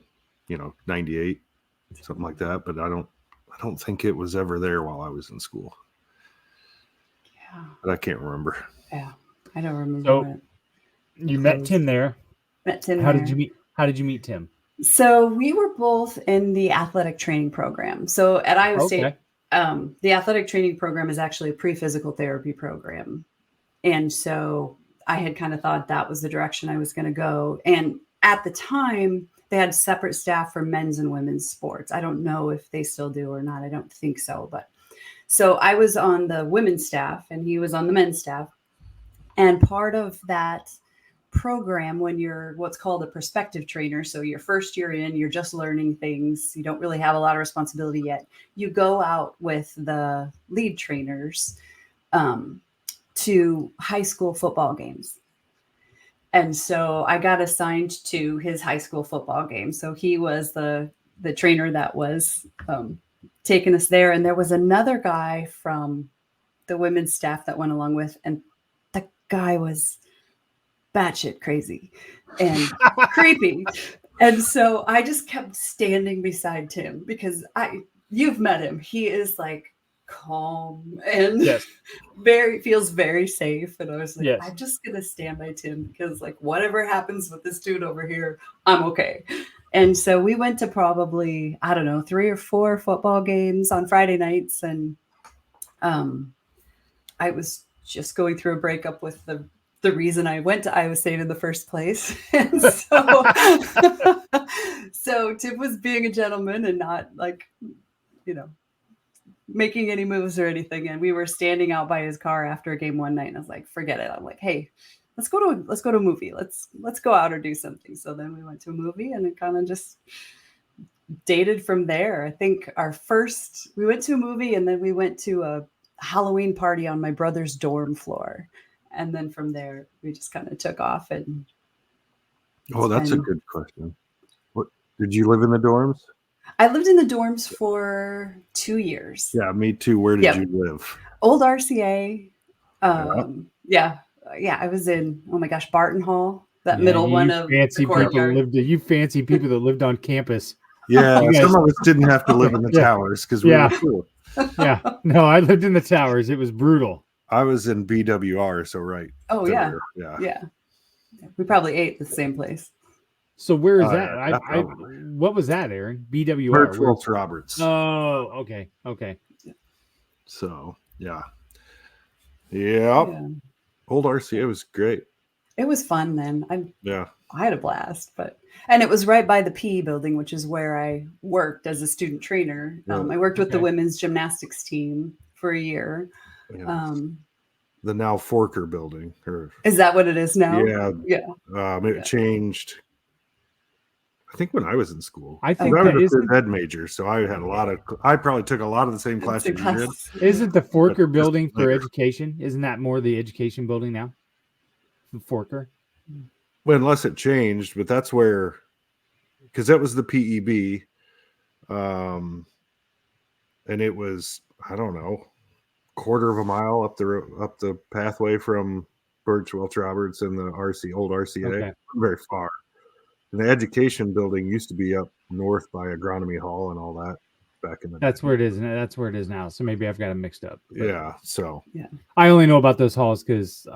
98, something like that. But I don't think it was ever there while I was in school.
Yeah.
But I can't remember.
Yeah. I don't remember.
So you met Tim there.
Met Tim
How
there.
did you meet Tim?
So we were both in the athletic training program. So at Iowa State, the athletic training program is actually a pre-physical therapy program. And so I had kind of thought that was the direction I was going to go. And at the time, they had separate staff for men's and women's sports. I don't know if they still do or not. I don't think so. But so I was on the women's staff and he was on the men's staff. And part of that program, when you're what's called a prospective trainer, so your first year in, you're just learning things, you don't really have a lot of responsibility yet, you go out with the lead trainers to high school football games. And so I got assigned to his high school football game. So he was the trainer that was taking us there. And there was another guy from the women's staff that went along with, and the guy was batshit crazy and creepy. And so I just kept standing beside Tim because you've met him. He is like calm and feels very safe. And I was like, I'm just going to stand by Tim because like whatever happens with this dude over here, I'm okay. And so we went to probably, 3 or 4 football games on Friday nights. And I was just going through a breakup with the reason I went to Iowa State in the first place. And so Tim was being a gentleman and not like, making any moves or anything. And we were standing out by his car after a game one night. And I was like, forget it. I'm like, hey, let's go to a movie. Let's go out or do something. So then we went to a movie and it kind of just dated from there. I think we went to a movie and then we went to a Halloween party on my brother's dorm floor. And then from there, we just kind of took off. And
that's a good question. What did you live in the dorms?
I lived in the dorms for 2 years. Yeah,
me too. Where did you live?
Old RCA. I was in, oh my gosh, Barton Hall, that middle one of
fancy people you fancy people that lived on campus.
Yeah, some of us didn't have to live in the towers because we were cool.
Yeah, no, I lived in the towers. It was brutal.
I was in BWR, so right.
Oh yeah. We probably ate the same place.
So where is that? What was that, Aaron? BWR.
Birch Welch Roberts.
Oh, okay.
So yeah. Old RCA was great.
It was fun then.
I
had a blast, and it was right by the PE building, which is where I worked as a student trainer. I worked with the women's gymnastics team for a year.
The now Forker building.
Is that what it is now?
Yeah. It changed. I think when I was in school,
I think
I was a phys ed major, so I had I probably took a lot of the same classes you did.
Isn't the Forker building for education? Isn't that more the education building now? The Forker?
Well, unless it changed, but that's where, because that was the PEB. And it was, I don't know, quarter of a mile up the pathway from Birch Welch Roberts and the old RCA. Okay. Very far. And the education building used to be up north by Agronomy Hall and all that back in the day.
That's where it is. That's where it is now. So maybe I've got it mixed up.
Yeah.
I only know about those halls because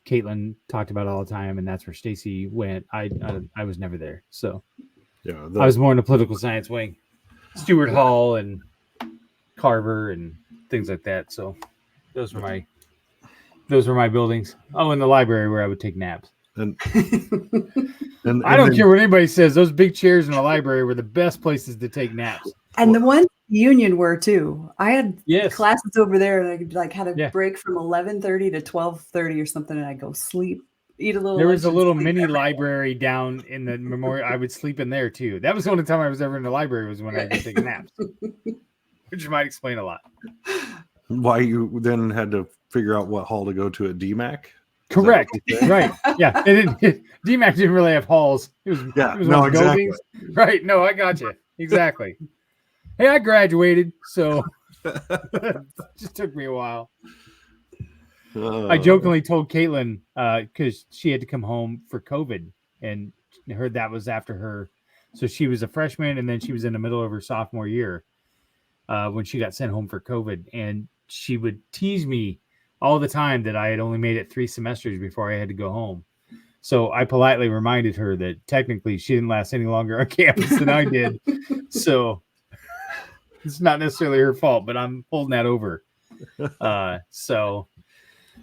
Caitlin talked about it all the time, and that's where Stacy went. I was never there. So
yeah,
I was more in the political science wing. Stewart Hall and Carver and things like that. So those were my buildings. Oh, and the library where I would take naps. And I don't care what anybody says. Those big chairs in the library were the best places to take naps.
And the ones Union were too. I had classes over there, and I had a break from 11:30 to 12:30 or something, and I go sleep, eat a little.
There was a little mini library down in the memorial. I would sleep in there too. That was the only time I was ever in the library was when I was taking naps, which might explain a lot.
Why you then had to figure out what hall to go to at DMAC?
Correct. Right. Yeah. DMAC didn't really have halls. It was
exactly.
Buildings. Right. No, I got you. Exactly. Hey, I graduated, so it just took me a while. I jokingly told Caitlin because she had to come home for COVID and heard that was after her. So she was a freshman and then she was in the middle of her sophomore year when she got sent home for COVID. And she would tease me all the time that I had only made it 3 semesters before I had to go home. So I politely reminded her that technically she didn't last any longer on campus than I did. So it's not necessarily her fault, but I'm holding that over.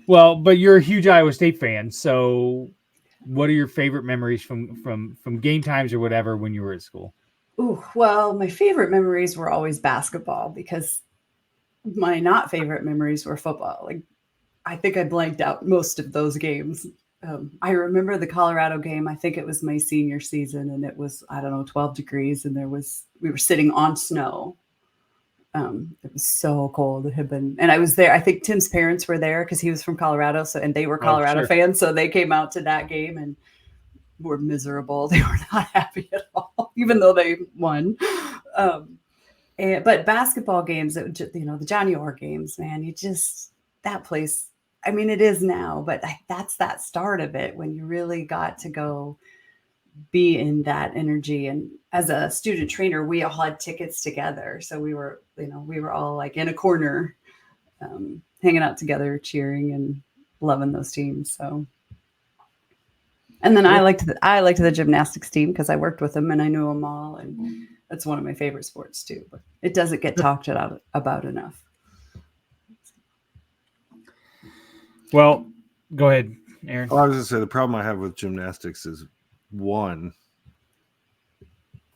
Well, but you're a huge Iowa State fan. So what are your favorite memories from game times or whatever when you were at school?
Ooh, well, my favorite memories were always basketball because my not favorite memories were football. Like, I think I blanked out most of those games. I remember the Colorado game. I think it was my senior season, and it was, 12 degrees, and we were sitting on snow. It was so cold. It had been, and I was there. I think Tim's parents were there because he was from Colorado. And they were Colorado fans. So they came out to that game and were miserable. They were not happy at all, even though they won. But basketball games, the Johnny Orr games, man, that place, I mean, it is now, but that's that start of it when you really got to go be in that energy. And as a student trainer, we all had tickets together. So we were all like in a corner, hanging out together, cheering and loving those teams. So, and then I liked the gymnastics team because I worked with them and I knew them all. And that's one of my favorite sports too, but it doesn't get talked about enough.
Well, go ahead, Aaron.
Well, I was going to say the problem I have with gymnastics is, one,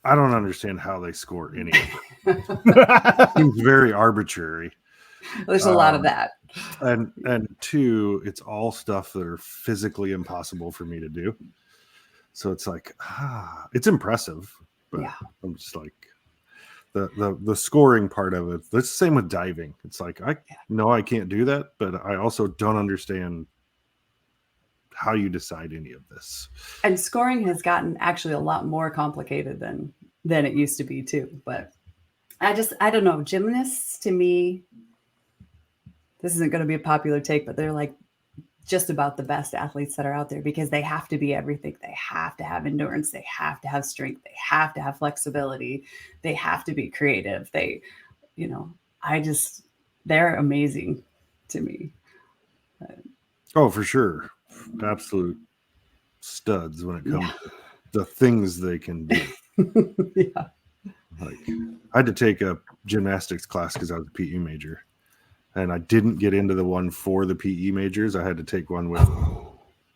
I don't understand how they score any of it. It seems very arbitrary.
There's a lot of that.
And two, it's all stuff that are physically impossible for me to do. So it's like, it's impressive, but yeah. I'm just like, the scoring part of it. It's the same with diving. It's like, I know I can't do that, but I also don't understand how you decide any of this. And
scoring has gotten actually a lot more complicated than it used to be too. But I don't know. Gymnasts, to me, this isn't going to be a popular take, but they're like just about the best athletes that are out there because they have to be everything. They have to have endurance. They have to have strength. They have to have flexibility. They have to be creative. They're amazing to me.
Oh, for sure. Absolute studs when it comes to the things they can do.
Yeah.
Like, I had to take a gymnastics class because I was a PE major. And I didn't get into the one for the PE majors. I had to take one with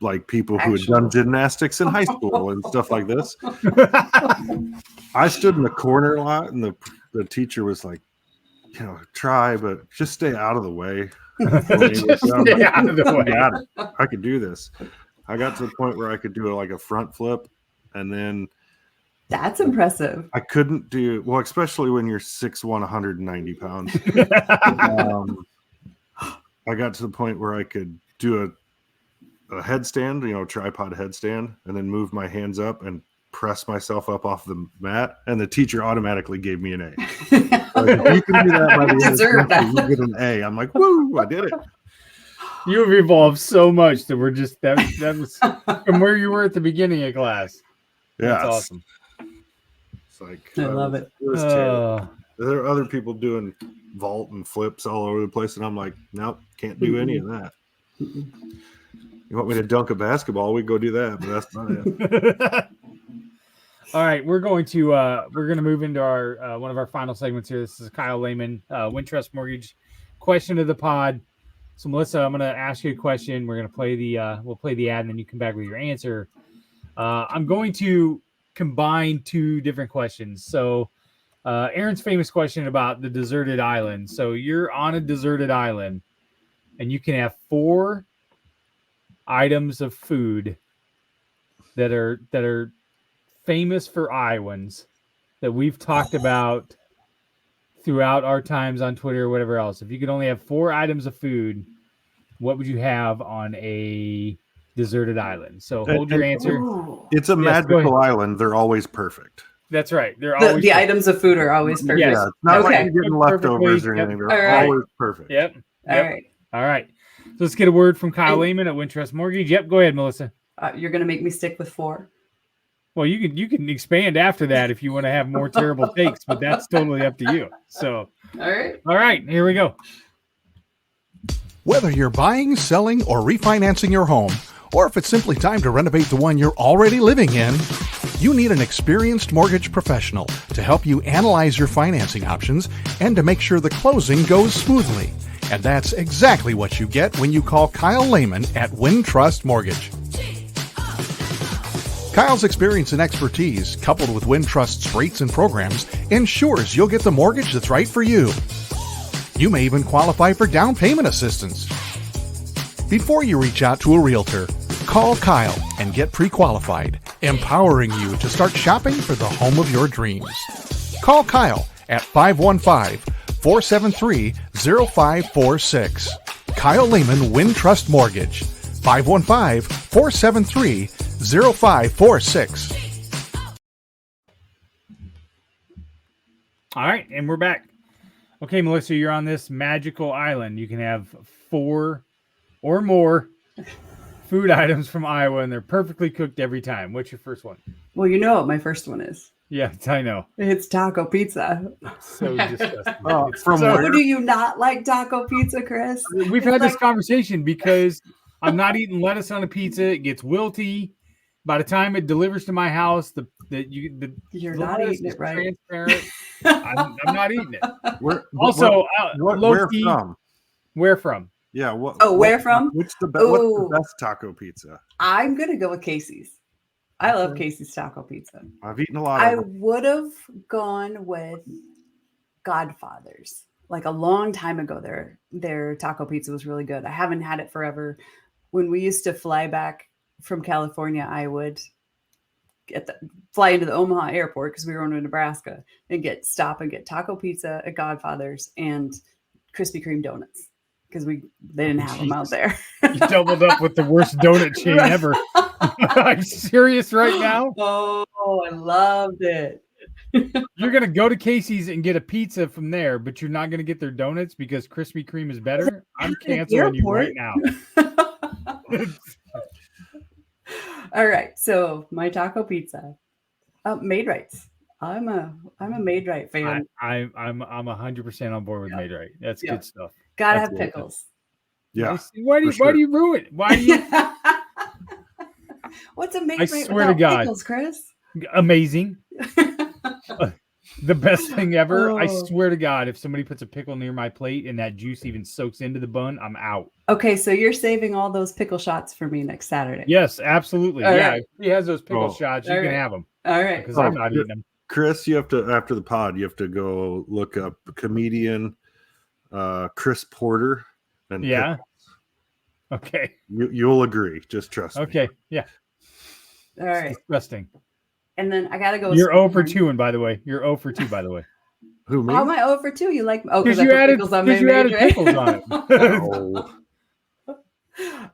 like people who had done gymnastics in high school and stuff like this. I stood in the corner a lot, and the teacher was like, try, but just stay out of the way. Stay out of the way. Got it. I could do this. I got to the point where I could do like a front flip, and then
that's impressive.
I couldn't do well, especially when you're 6'1", 190 pounds. I got to the point where I could do a headstand, tripod headstand, and then move my hands up and press myself up off the mat, and the teacher automatically gave me an A. Like, if you can do that by the end of the semester, you get an A. I'm like, woo, I did it.
You've evolved so much that we're just that was from where you were at the beginning of class.
Yeah,
that's awesome.
It's like
I love it.
There are other people doing vault and flips all over the place, and I'm like, nope, can't do any of that. You want me to dunk a basketball? We go do that, but that's not it.
All right, we're going to move into our one of our final segments here. This is Kyle Lehman, Wintrust Mortgage question of the pod. So Melissa, I'm going to ask you a question. We're going to play we'll play the ad, and then you come back with your answer. I'm going to combine 2 different questions. So Aaron's famous question about the deserted island. So you're on a deserted island, and you can have 4 items of food that are famous for Iowans that we've talked about throughout our times on Twitter or whatever else. If you could only have 4 items of food, what would you have on a deserted island? So hold your answer.
It's a magical island. They're always perfect.
That's right. They're always
the items of food are always perfect.
Yeah, it's not like you're getting leftovers or anything. They're always perfect.
Yep.
All right.
All right. So let's get a word from Kyle Lehman at Wintrust Mortgage. Yep, go ahead, Melissa.
You're going to make me stick with 4.
Well, you can expand after that if you want to have more terrible takes, but that's totally up to you. So,
all
right, here we go.
Whether you're buying, selling, or refinancing your home, or if it's simply time to renovate the one you're already living in, you need an experienced mortgage professional to help you analyze your financing options and to make sure the closing goes smoothly. And that's exactly what you get when you call Kyle Lehman at Wintrust Mortgage. Kyle's experience and expertise, coupled with Wintrust's rates and programs, ensures you'll get the mortgage that's right for you. You may even qualify for down payment assistance. Before you reach out to a realtor, call Kyle and get pre-qualified, empowering you to start shopping for the home of your dreams. Call Kyle at 515-473-0546. Kyle Lehman, Wintrust Mortgage. 515-473-0546.
All right, and we're back. Okay, Melissa, you're on this magical island. You can have 4 or more food items from Iowa, and they're perfectly cooked every time. What's your first one?
Well, you know what my first one is.
Yeah, I know.
It's taco pizza.
So disgusting.
Who do you not like taco pizza, Chris?
We've had this conversation because I'm not eating lettuce on a pizza. It gets wilty. By the time it delivers to my house,
you're not eating it right.
Transparent. I'm not eating it. Where
from?
Where from?
Yeah.
Where from?
What's the best taco pizza?
I'm gonna go with Casey's. I love Casey's taco pizza.
I've eaten a lot.
I would have gone with Godfather's. Like a long time ago, their taco pizza was really good. I haven't had it forever. When we used to fly back from California, I would fly into the Omaha airport because we were going to Nebraska and get taco pizza at Godfather's and Krispy Kreme donuts because they didn't have them out there.
You doubled up with the worst donut chain ever. Are you serious right now?
Oh, I loved it.
You're going to go to Casey's and get a pizza from there, but you're not going to get their donuts because Krispy Kreme is better? I'm canceling you right now.
All right, so my taco pizza, Maid-Rites. I'm a Maid-Rite fan.
I'm 100% on board with Maid-Rite. That's good stuff.
Gotta have pickles.
Yeah.
Why do you ruin it? Why do you?
What's a Maid-Rite
swear to God,
pickles, Chris?
Amazing. The best thing ever. I swear to God, if somebody puts a pickle near my plate and that juice even soaks into the bun, I'm out.
Okay, so you're saving all those pickle shots for me next Saturday.
Yes, absolutely.
All
yeah,
right.
if he has those pickle shots, you can have them.
All right.
Because I'm not eating them.
Chris, you have to, after the pod, you have to go look up comedian Chris Porter. And
yeah. Okay.
You'll agree. Just trust me.
Okay. Yeah.
All right.
It's disgusting.
And then I gotta go.
You're 0 for 2, and by the way, you're 0 for 2. By the way,
who me?
How am I 0 for 2? You like? Oh,
because you added pickles on it.
Oh.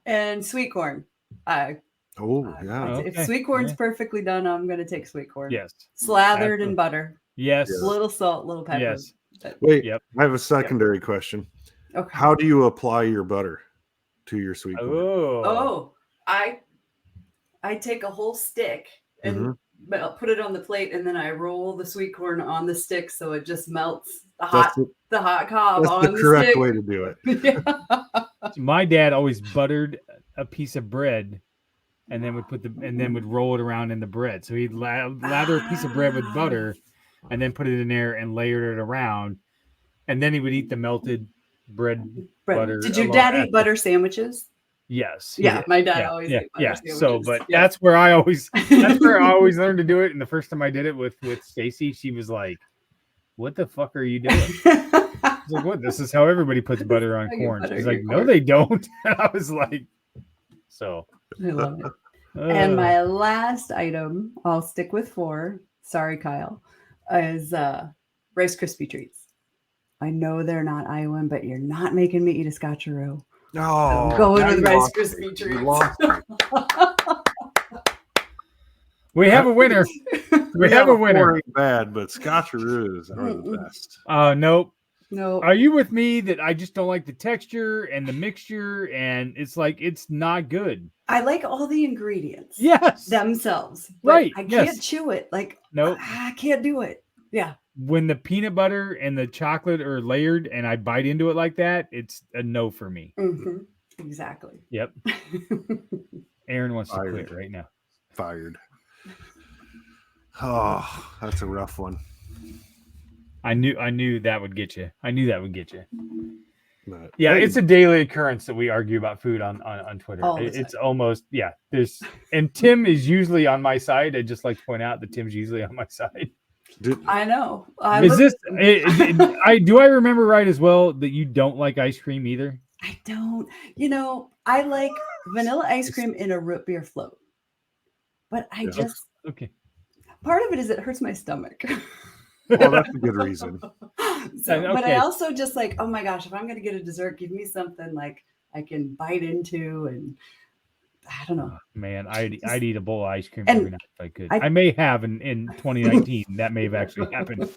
And sweet corn.
Yeah.
If sweet corn's perfectly done, I'm gonna take sweet corn.
Yes.
Slathered in butter.
Yes.
Little salt, little pepper.
Yes.
Wait. Yep. I have a secondary question.
Okay.
How do you apply your butter to your sweet corn?
Oh, I take a whole stick and put it on the plate, and then I roll the sweet corn on the stick so it just melts the hot cob
that's
on
the correct
stick.
way to do it.
Yeah.
My dad always buttered a piece of bread and then would roll it around in the bread. So he'd lather a piece of bread with butter and then put it in there and layered it around, and then he would eat the melted bread. Butter.
Did your dad eat butter sandwiches?
Yes.
Yeah, my dad always ate butter sandwiches.
So, but that's where I always learned to do it. And the first time I did it with Stacy, she was like, "What the fuck are you doing?" I was like, "What? This is how everybody puts butter on corn." She's like, "No, they don't." I was like, "So."
I love it. And my last item, I'll stick with 4. Sorry, Kyle, is Rice Krispie treats. I know they're not Iowan, but you're not making me eat a Scotcheroo.
No,
I'm going with Rice Krispie treats.
We have a winner. We have a winner.
Bad, but Scotcheroos are the best.
Nope.
No.
Are you with me that I just don't like the texture and the mixture, and it's like it's not good?
I like all the ingredients.
Yes.
Themselves.
Right.
I can't chew it. Like,
nope.
I can't do it. Yeah.
When the peanut butter and the chocolate are layered and I bite into it like that, it's a no for me.
Mm-hmm. Exactly.
Yep. Aaron wants to quit right now.
Fired. Oh, that's a rough one.
I knew that would get you. I knew that would get you.
But,
yeah,
hey,
it's a daily occurrence that we argue about food on Twitter. It's almost, yeah. And Tim is usually on my side. I'd just like to point out that Tim's usually on my side.
I know.
Do I remember right as well that you don't like ice cream either?
I don't. I like vanilla ice cream in a root beer float. But
okay.
Part of it is it hurts my stomach.
Well, that's a good reason.
But I also just like, oh my gosh, if I'm going to get a dessert, give me something like I can bite into, and I don't know.
Man, I'd eat a bowl of ice cream every night if I could. I may have in 2019. That may have actually happened.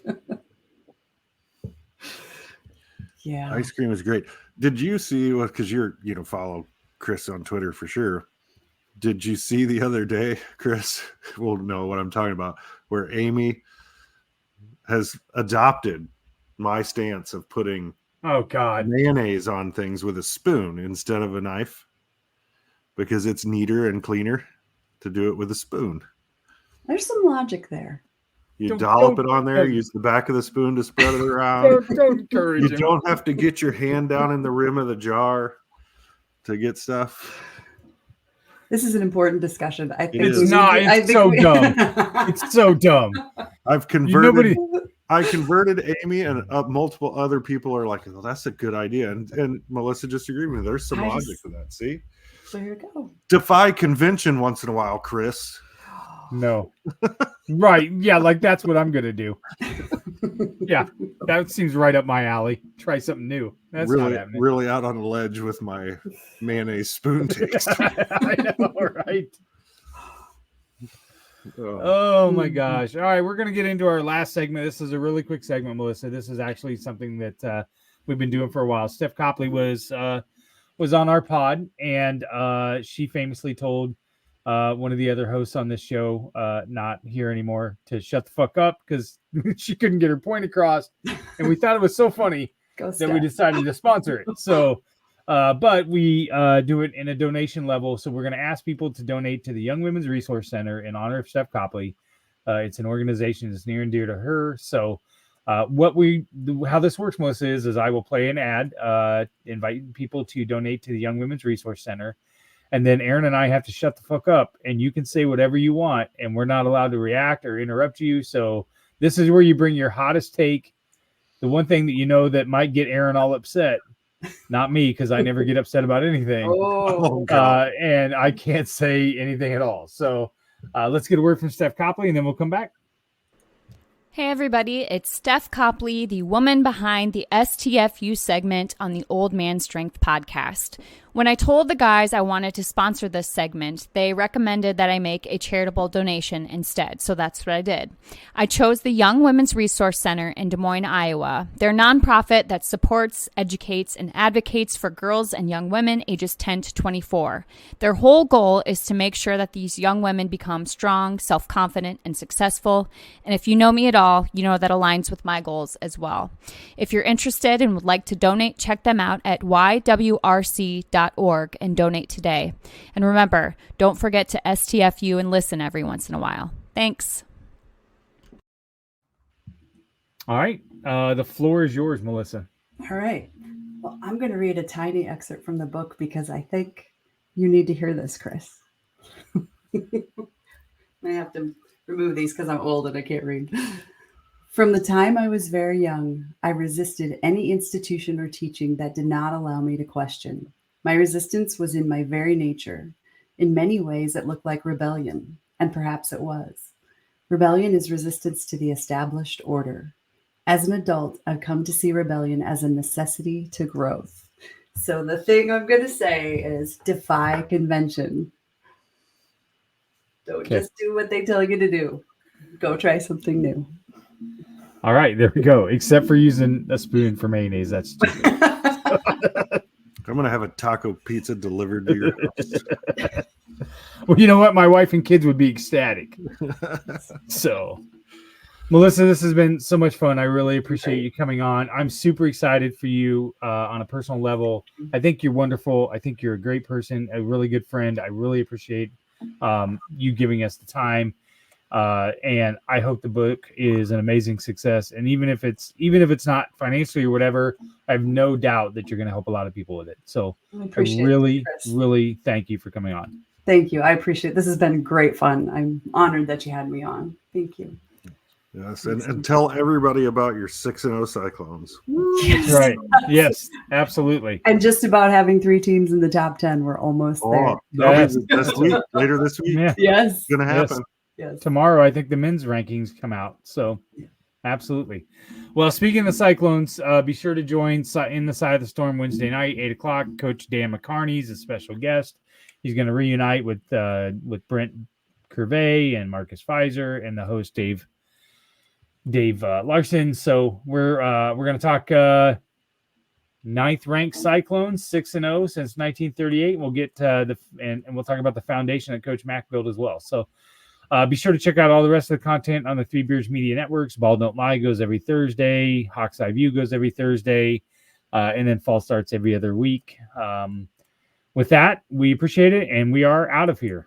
Yeah.
Ice cream is great. Did you see, because you're, follow Chris on Twitter for sure. Did you see the other day, Chris will know what I'm talking about, where Amy has adopted my stance of putting mayonnaise on things with a spoon instead of a knife, because it's neater and cleaner to do it with a spoon.
There's some logic there.
You dollop it on there, use the back of the spoon to spread it around.
Don't encourage him.
You don't have to get your hand down in the rim of the jar to get stuff.
This is an important discussion. I think
it's not. It's so dumb. It's so dumb.
I've converted. I converted Amy, and multiple other people are like, "Well, that's a good idea." And Melissa just agreed with me. There's some logic to that. See,
there you go.
Defy convention once in a while, Chris.
No, right? Yeah, like that's what I'm gonna do. Yeah, that seems right up my alley. Try something new. That's
really out on a ledge with my mayonnaise spoon taste.
I know, right? Oh my gosh! All right, we're gonna get into our last segment. This is a really quick segment, Melissa. This is actually something that we've been doing for a while. Steph Copley was on our pod, and she famously told one of the other hosts on this show, not here anymore, to shut the fuck up because she couldn't get her point across. And we thought it was so funny that we decided to sponsor it. So, but we do it in a donation level. So we're going to ask people to donate to the Young Women's Resource Center in honor of Steph Copley. It's an organization that's near and dear to her. So how this works, Melissa, is I will play an ad, inviting people to donate to the Young Women's Resource Center. And then Aaron and I have to shut the fuck up, and you can say whatever you want, and we're not allowed to react or interrupt you. So this is where you bring your hottest take. The one thing that that might get Aaron all upset, not me, because I never get upset about anything. And I can't say anything at all. So let's get a word from Steph Copley, and then we'll come back.
Hey everybody, it's Steph Copley, the woman behind the STFU segment on the Old Man Strength podcast. When I told the guys I wanted to sponsor this segment, they recommended that I make a charitable donation instead, so that's what I did. I chose the Young Women's Resource Center in Des Moines, Iowa. They're a nonprofit that supports, educates, and advocates for girls and young women ages 10 to 24. Their whole goal is to make sure that these young women become strong, self-confident, and successful. And if you know me at all, you know that aligns with my goals as well. If you're interested and would like to donate, check them out at ywrc.org and donate today. And remember, don't forget to STFU and listen every once in a while. Thanks.
All right. The floor is yours, Melissa.
All right. Well, I'm going to read a tiny excerpt from the book because I think you need to hear this, Chris. I have to remove these because I'm old and I can't read. From the time I was very young, I resisted any institution or teaching that did not allow me to question. My resistance was in my very nature. In many ways, it looked like rebellion, and perhaps it was. Rebellion is resistance to the established order. As an adult, I've come to see rebellion as a necessity to growth. So the thing I'm going to say is defy convention. Don't just do what they tell you to do. Go try something new.
All right, there we go. Except for using a spoon for mayonnaise, that's stupid.
I'm gonna have a taco pizza delivered to your house.
Well, you know what? My wife and kids would be ecstatic. So, Melissa, this has been so much fun. I really appreciate you coming on. I'm super excited for you on a personal level. I think you're wonderful. I think you're a great person, a really good friend. I really appreciate you giving us the time. And I hope the book is an amazing success. And even if it's not financially or whatever, I have no doubt that you're going to help a lot of people with it. So I really thank you for coming on.
Thank you. I appreciate it. This has been great fun. I'm honored that you had me on. Thank you.
Yes, and tell everybody about your 6-0 Cyclones.
Yes. Right. Yes, absolutely.
And just about having 3 teams in the top 10. We're almost there.
Yes. This week, later this week.
Yeah.
Yes.
It's going to happen.
Yes.
Tomorrow, I think the men's rankings come out. So, absolutely. Well, speaking of the Cyclones, be sure to join In the Side of the Storm Wednesday night, 8:00. Coach Dan McCarney is a special guest. He's going to reunite with Brent Curvey and Marcus Pfizer and the host Dave Larson. So we're going to talk 9th ranked Cyclones, 6-0 since 1938. We'll get and we'll talk about the foundation that Coach Mack built as well. So be sure to check out all the rest of the content on the Three Beards Media Networks. Ball Don't Lie goes every Thursday. Hawk's Eye View goes every Thursday. And then Fall Starts every other week. With that, we appreciate it, and we are out of here.